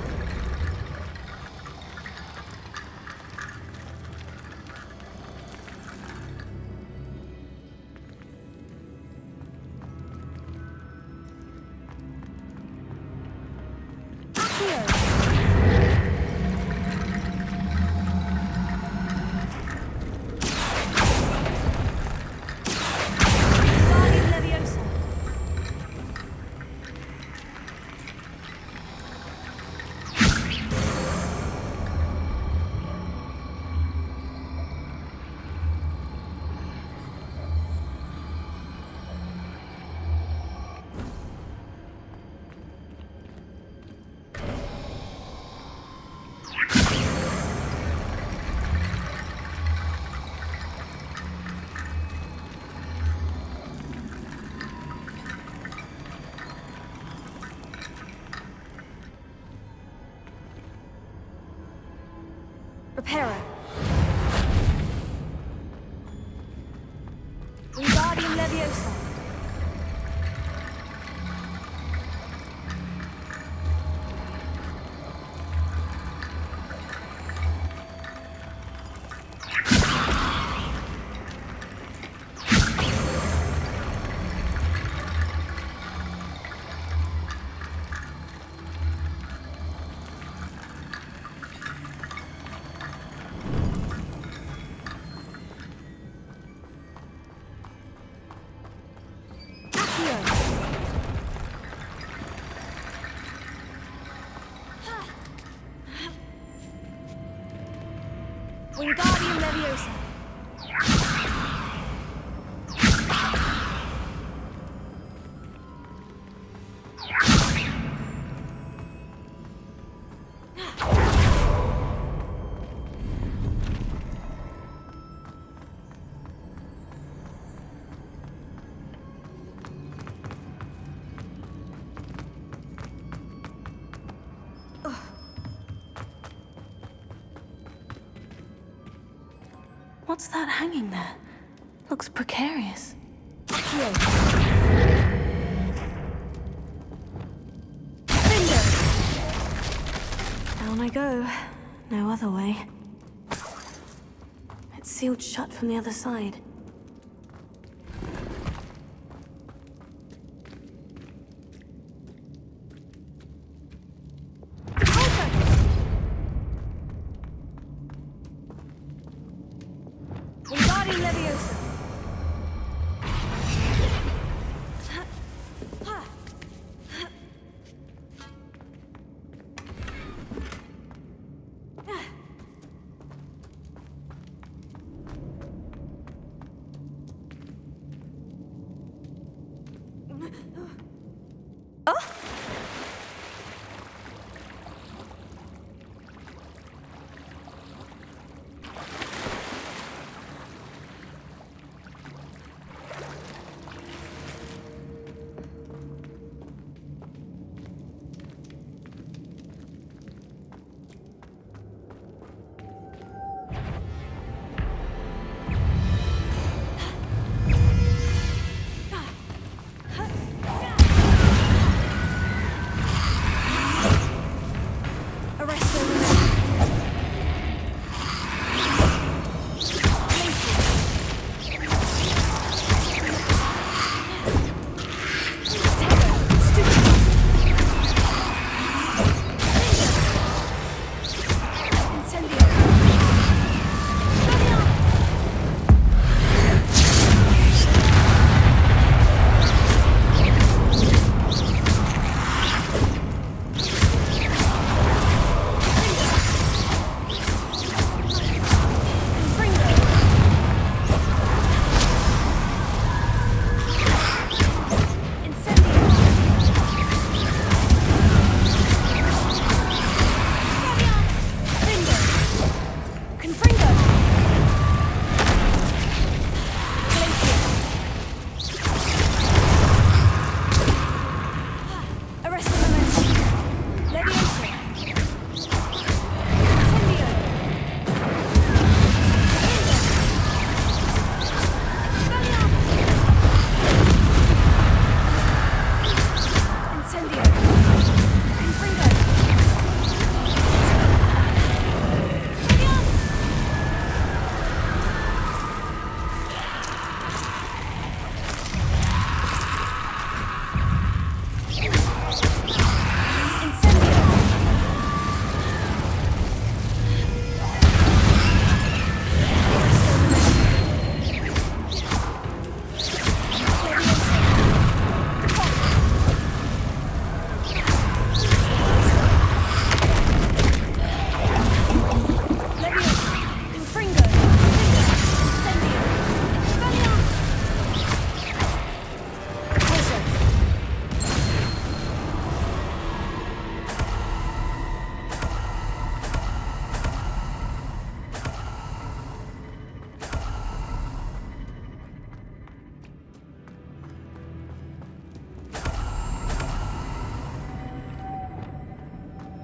Reparo. Wingardium Leviosa. Wingardium Leviosa. What's that hanging there? Looks precarious. Down I go. No other way. It's sealed shut from the other side. Wingardium Leviosa.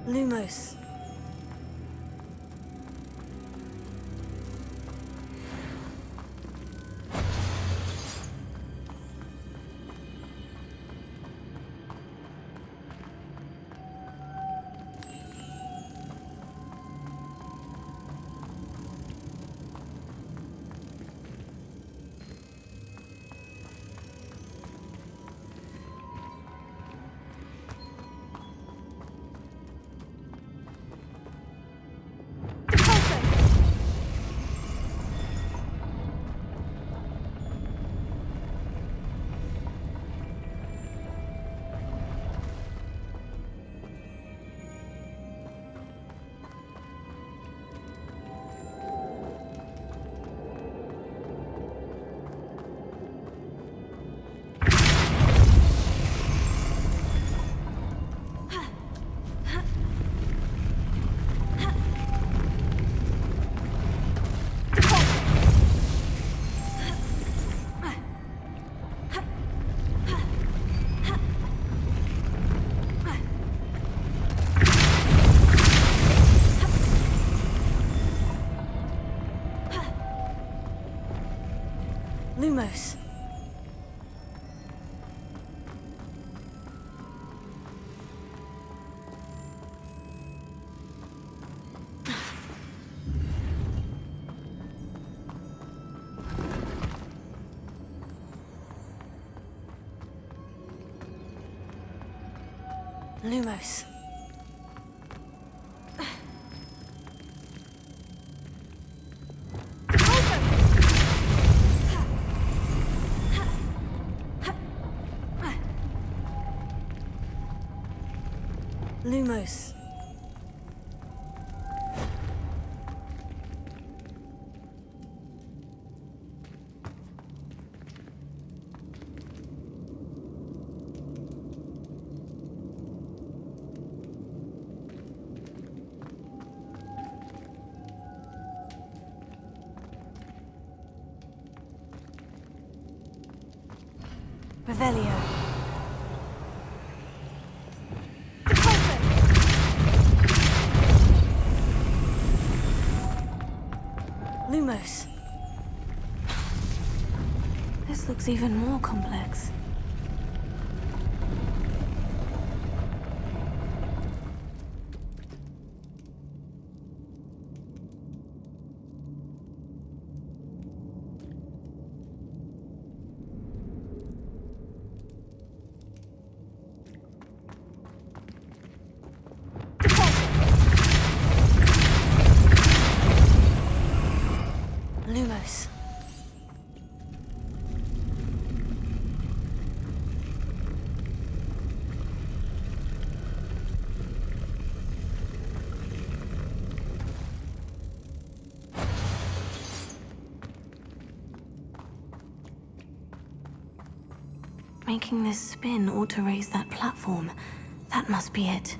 Lumos. Lumos. Lumos. Lumos. Revelio. Lumos. This looks even more complex. Lumos. Making this spin ought to raise that platform. That must be it.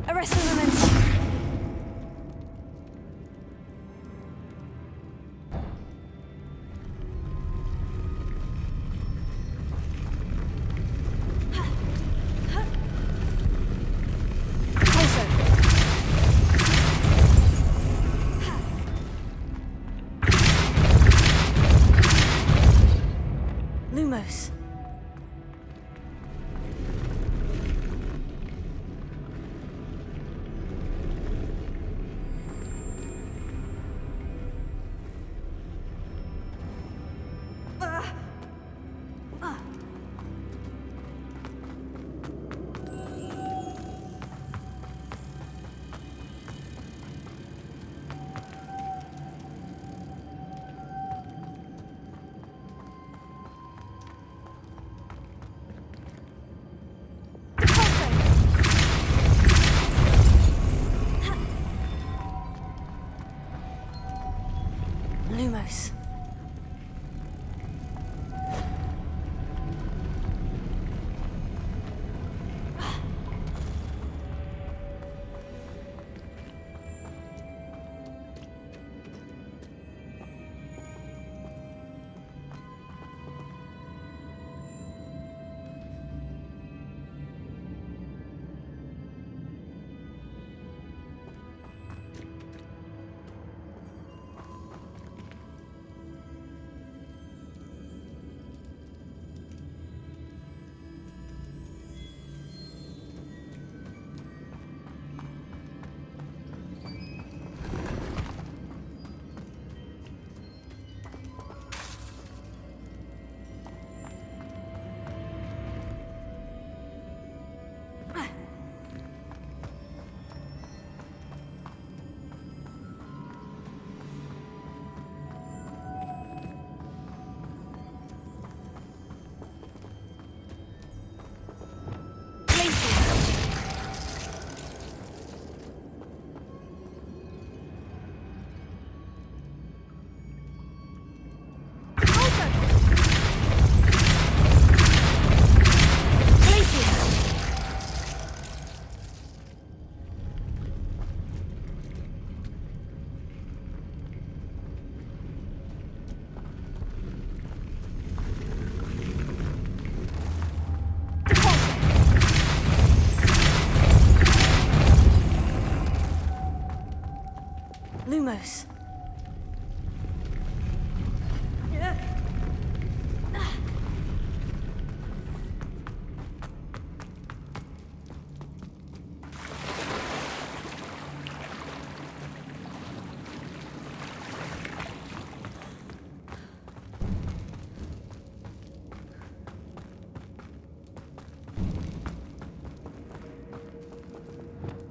Arrest elements. Lumos.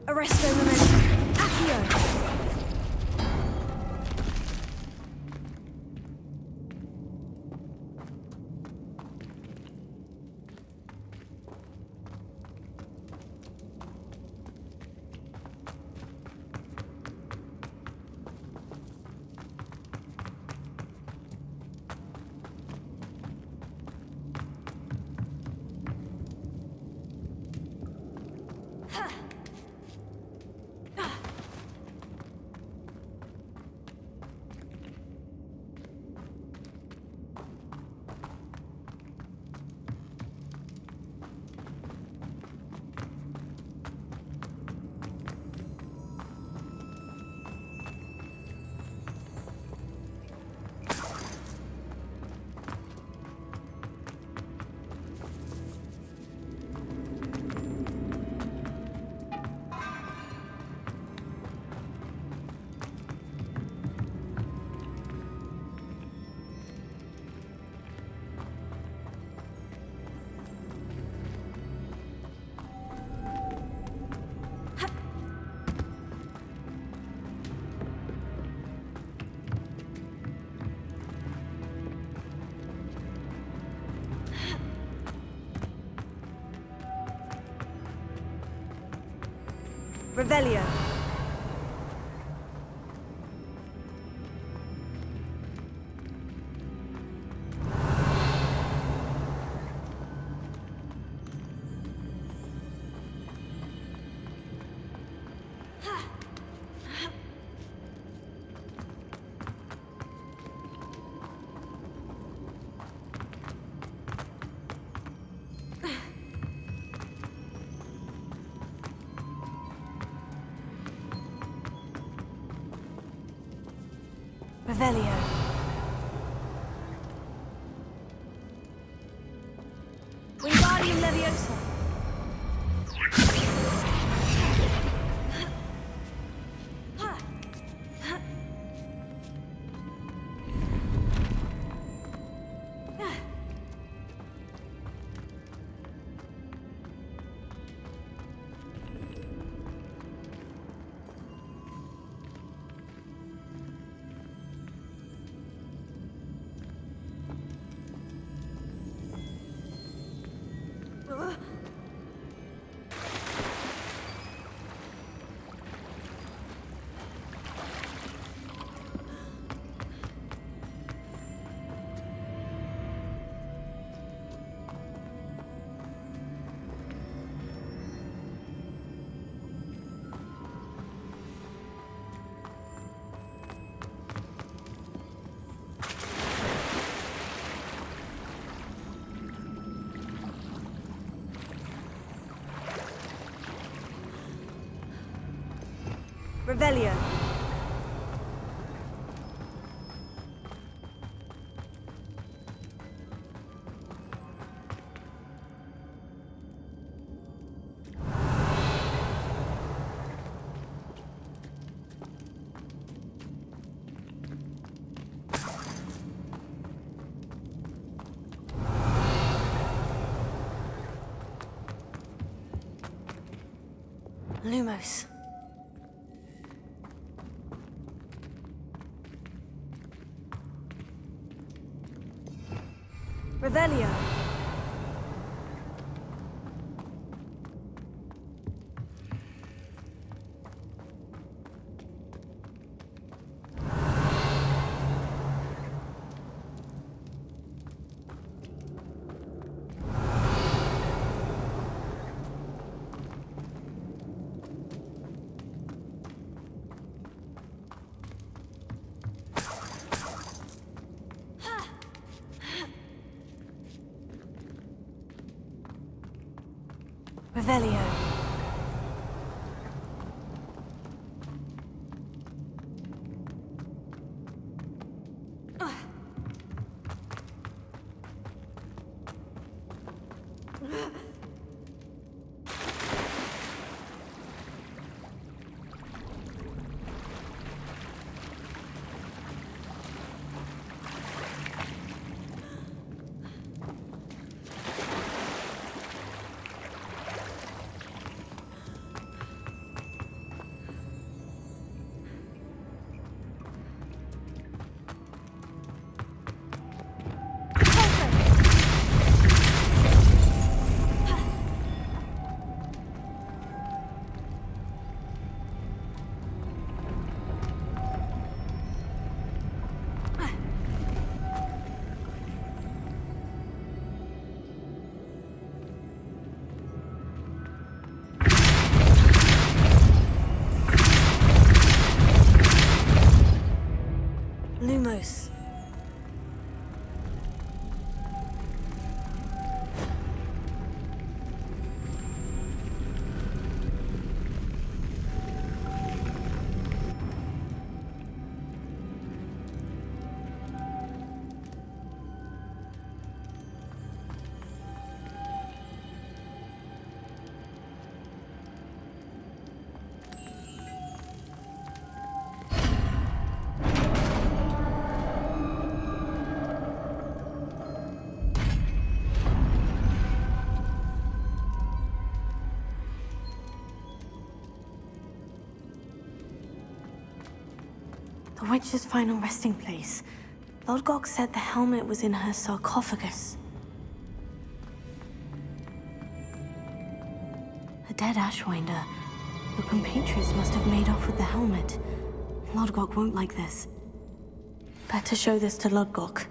Arresto momentum. Accio. Revelio. Revelio. Wingardium Leviosa. Revelio. Lumos. Revelio. Revelio. Lumos. The witch's final resting place. Lodgok said the helmet was in her sarcophagus. A dead Ashwinder. Your compatriots must have made off with the helmet. Lodgok won't like this. Better show this to Lodgok.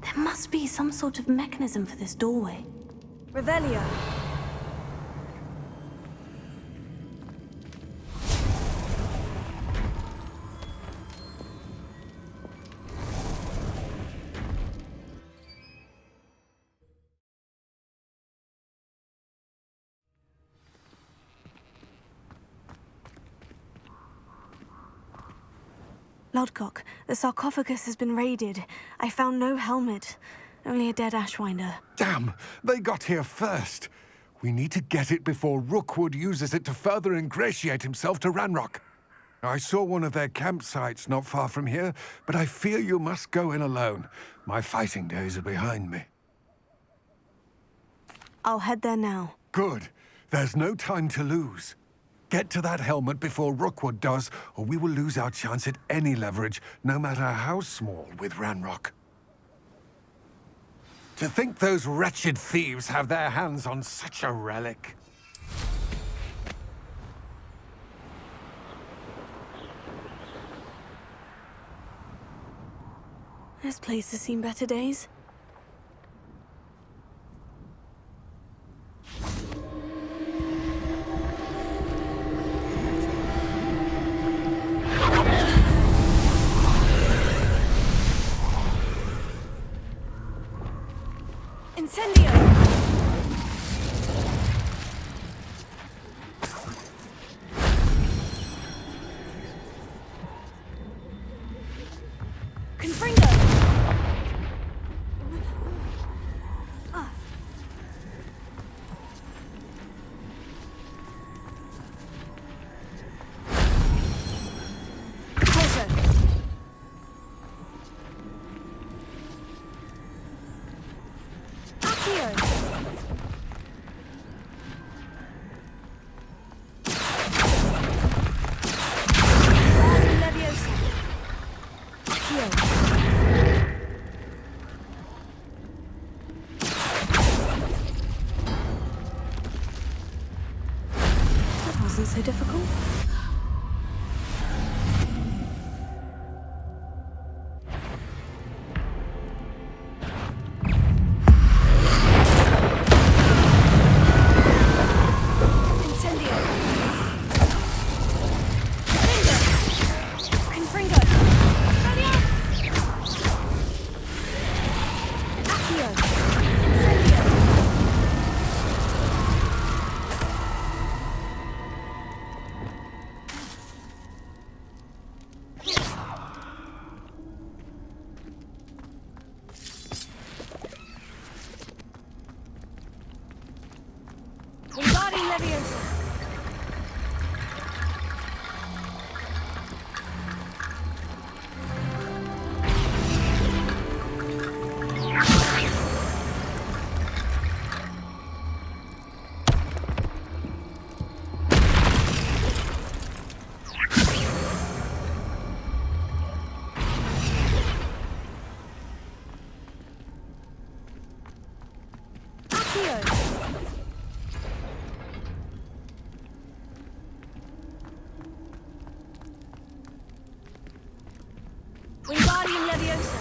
There must be some sort of mechanism for this doorway. Revelio. Lodgok, the sarcophagus has been raided. I found no helmet, only a dead Ashwinder. Damn! They got here first. We need to get it before Rookwood uses it to further ingratiate himself to Ranrock. I saw one of their campsites not far from here, but I fear you must go in alone. My fighting days are behind me. I'll head there now. Good. There's no time to lose. Get to that helmet before Rookwood does, or we will lose our chance at any leverage, no matter how small, with Ranrock. To think those wretched thieves have their hands on such a relic. This place has seen better days. Incendio! Confringo! Wasn't so difficult. Wingardium Leviosa. Wingardium Leviosa.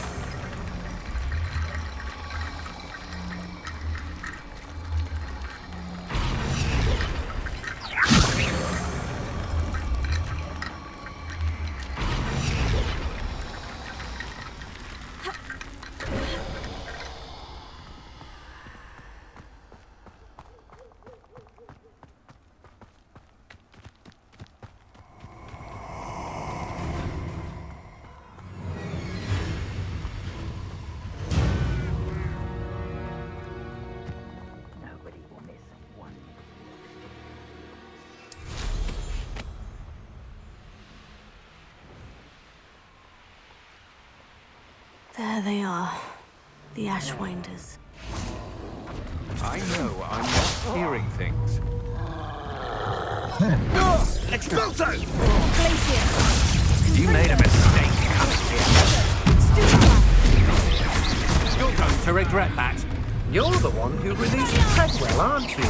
There they are, the Ashwinders. I know I'm not hearing things. Expulso! You made a mistake coming here. You're going to regret that. You're the one who released Treadwell, aren't you?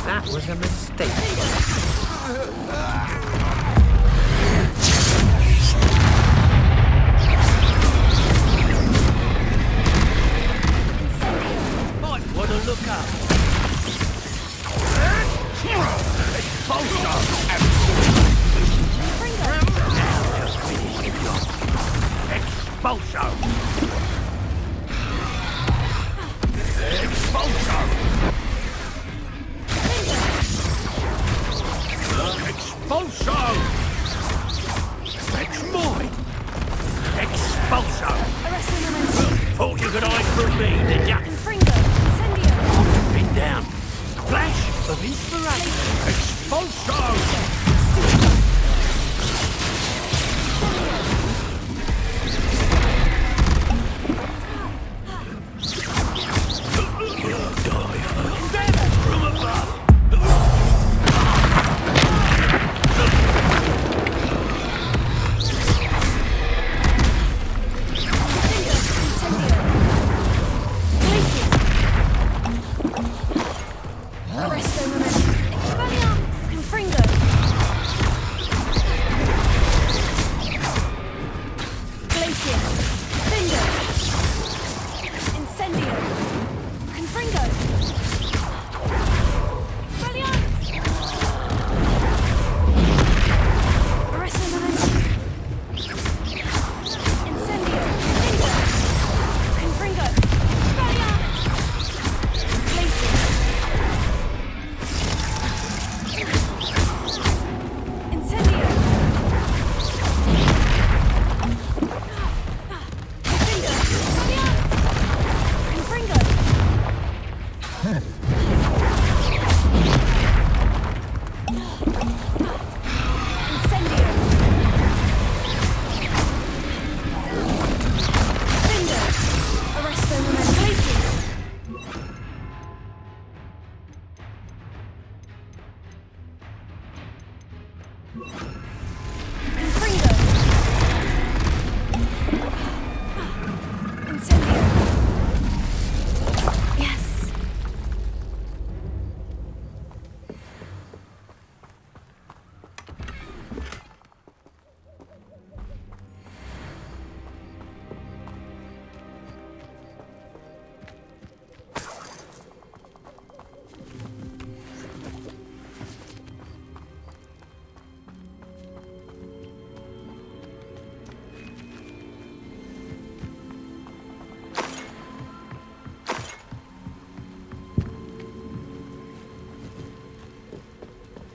That was a mistake. Want to look up? Expulso! Expulso! Expulso! Expulso! Ex-moid! Expulso! Thought you could hide from me, did ya? Pin down. Flash of inspiration. Expulso! You'll die from above.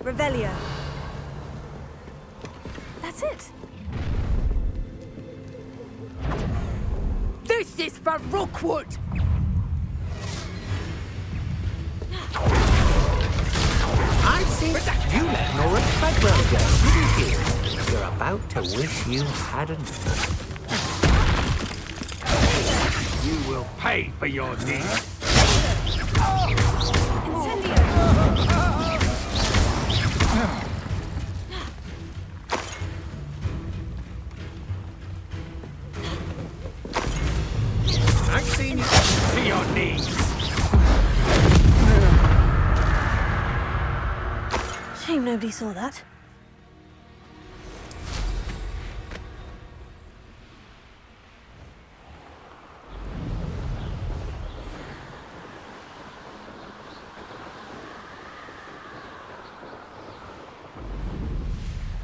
Revelio. That's it. This is for Rookwood! I You let Nora Treadwell go, didn't you? You're about to wish you hadn't. You will pay for your deeds. I've seen you to your knees. Shame nobody saw that.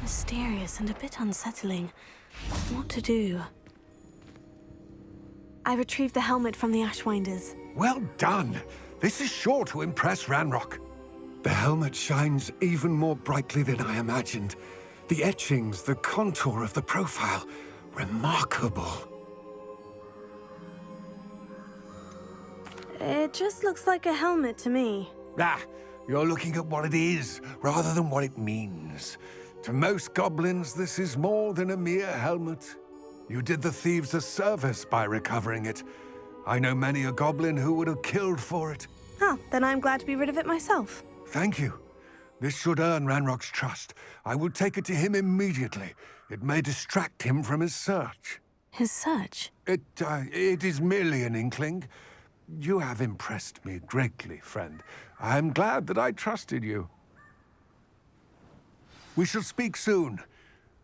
Mysterious and a bit unsettling. What to do? I retrieved the helmet from the Ashwinders. Well done. This is sure to impress Ranrock. The helmet shines even more brightly than I imagined. The etchings, the contour of the profile, remarkable. It just looks like a helmet to me. Ah, you're looking at what it is, rather than what it means. To most goblins, this is more than a mere helmet. You did the thieves a service by recovering it. I know many a goblin who would have killed for it. Ah, then I'm glad to be rid of it myself. Thank you. This should earn Ranrock's trust. I will take it to him immediately. It may distract him from his search. His search? It is merely an inkling. You have impressed me greatly, friend. I am glad that I trusted you. We shall speak soon.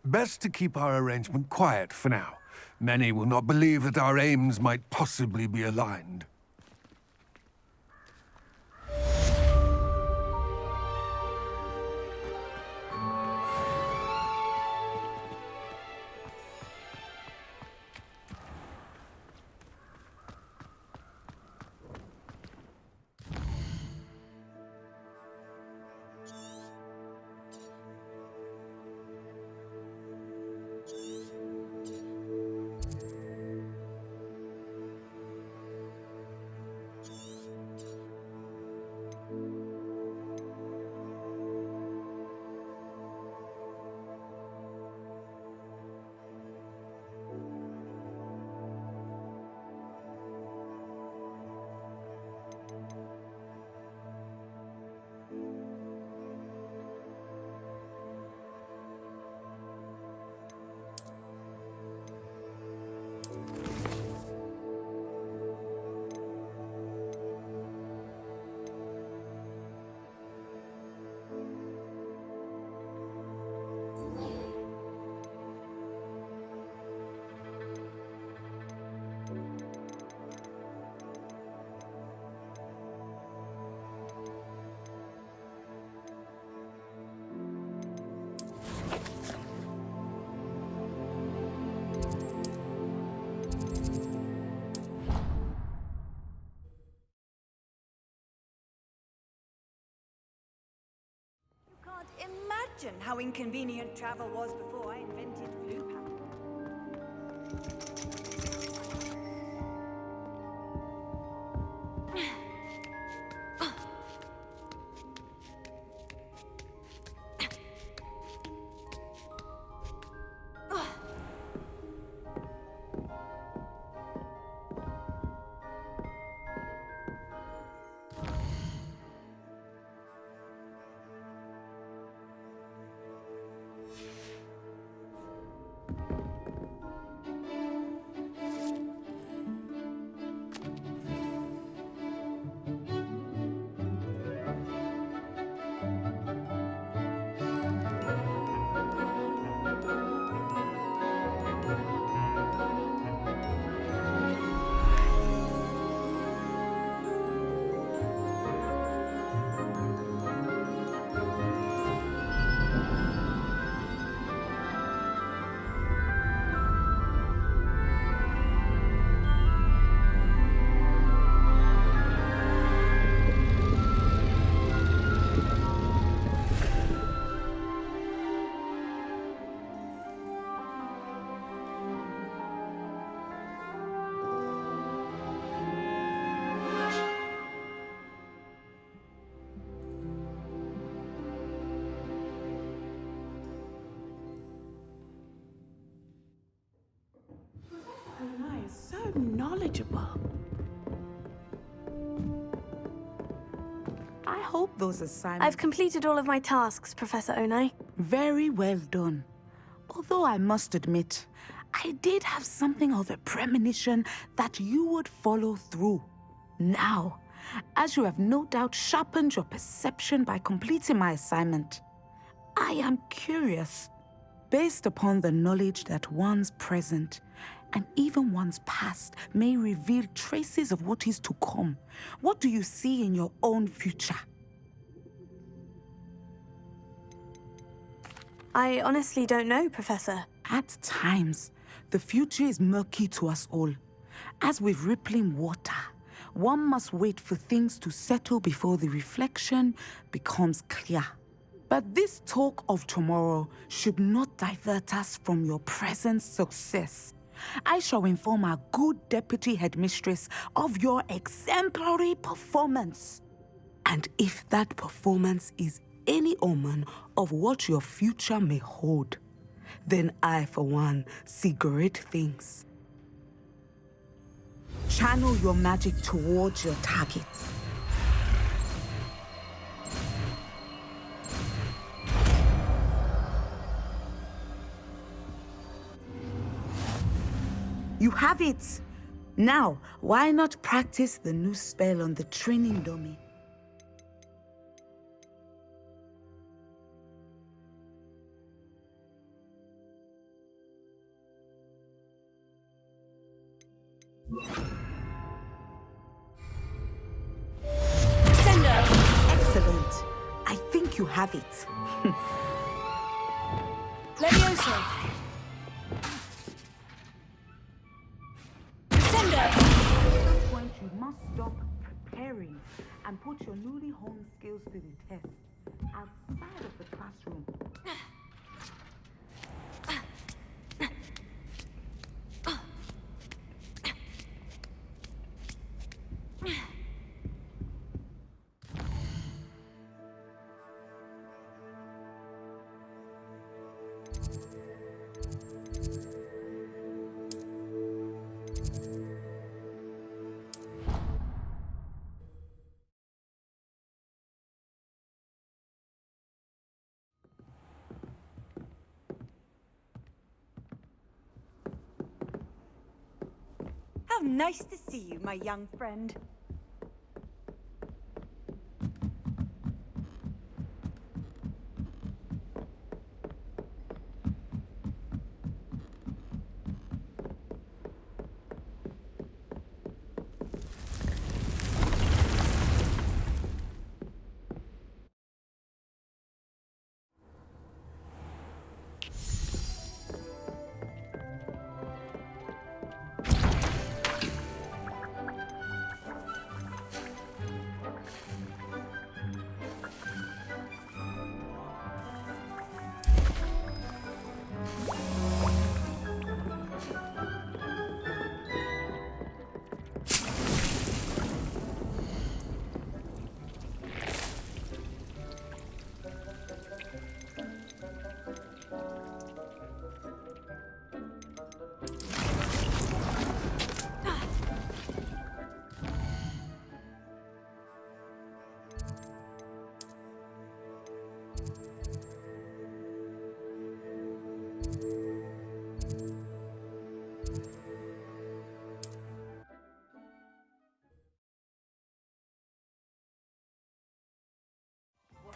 Best to keep our arrangement quiet for now. Many will not believe that our aims might possibly be aligned. Imagine how inconvenient travel was before I invented Blue Pack. knowledgeable. I hope those assignments... I've completed all of my tasks, Professor Onai. Very well done. Although I must admit, I did have something of a premonition that you would follow through. Now, as you have no doubt sharpened your perception by completing my assignment, I am curious, based upon the knowledge that one's present and even one's past may reveal traces of what is to come. What do you see in your own future? I honestly don't know, Professor. At times, the future is murky to us all. As with rippling water, one must wait for things to settle before the reflection becomes clear. But this talk of tomorrow should not divert us from your present success. I shall inform our good deputy headmistress of your exemplary performance. And if that performance is any omen of what your future may hold, then I, for one, see great things. Channel your magic towards your targets. You have it! Now, why not practice the new spell on the training dummy? Sender! Excellent. I think you have it. Levioso! Sender! At this point, you must stop preparing and put your newly honed skills to the test outside of the classroom. How nice to see you, my young friend.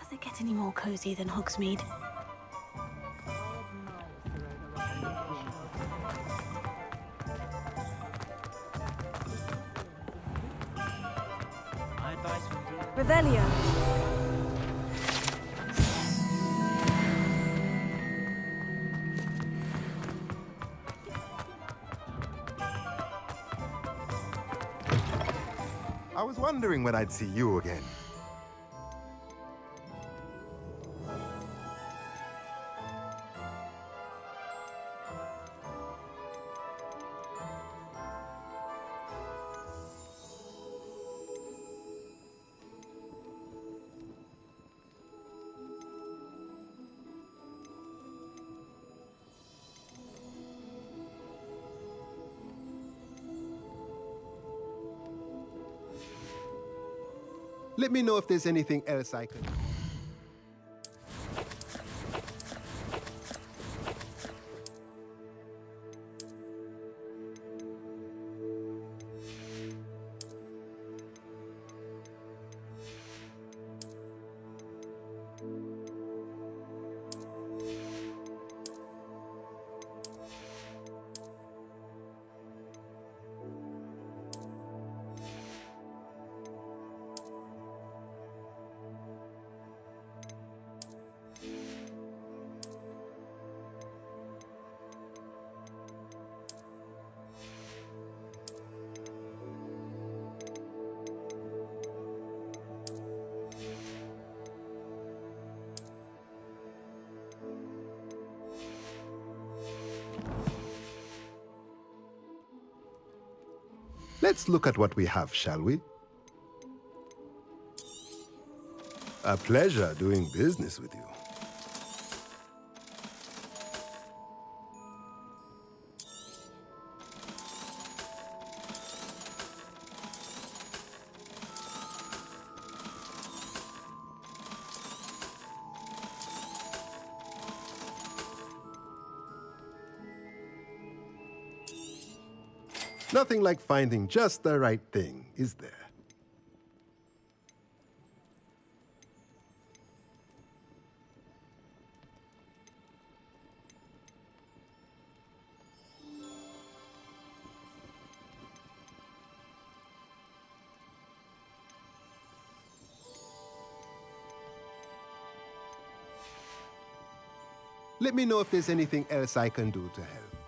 Does it get any more cozy than Hogsmeade? Revelio. I was wondering when I'd see you again. Let me know if there's anything else I can... Let's look at what we have, shall we? A pleasure doing business with you. Nothing like finding just the right thing, is there? Let me know if there's anything else I can do to help.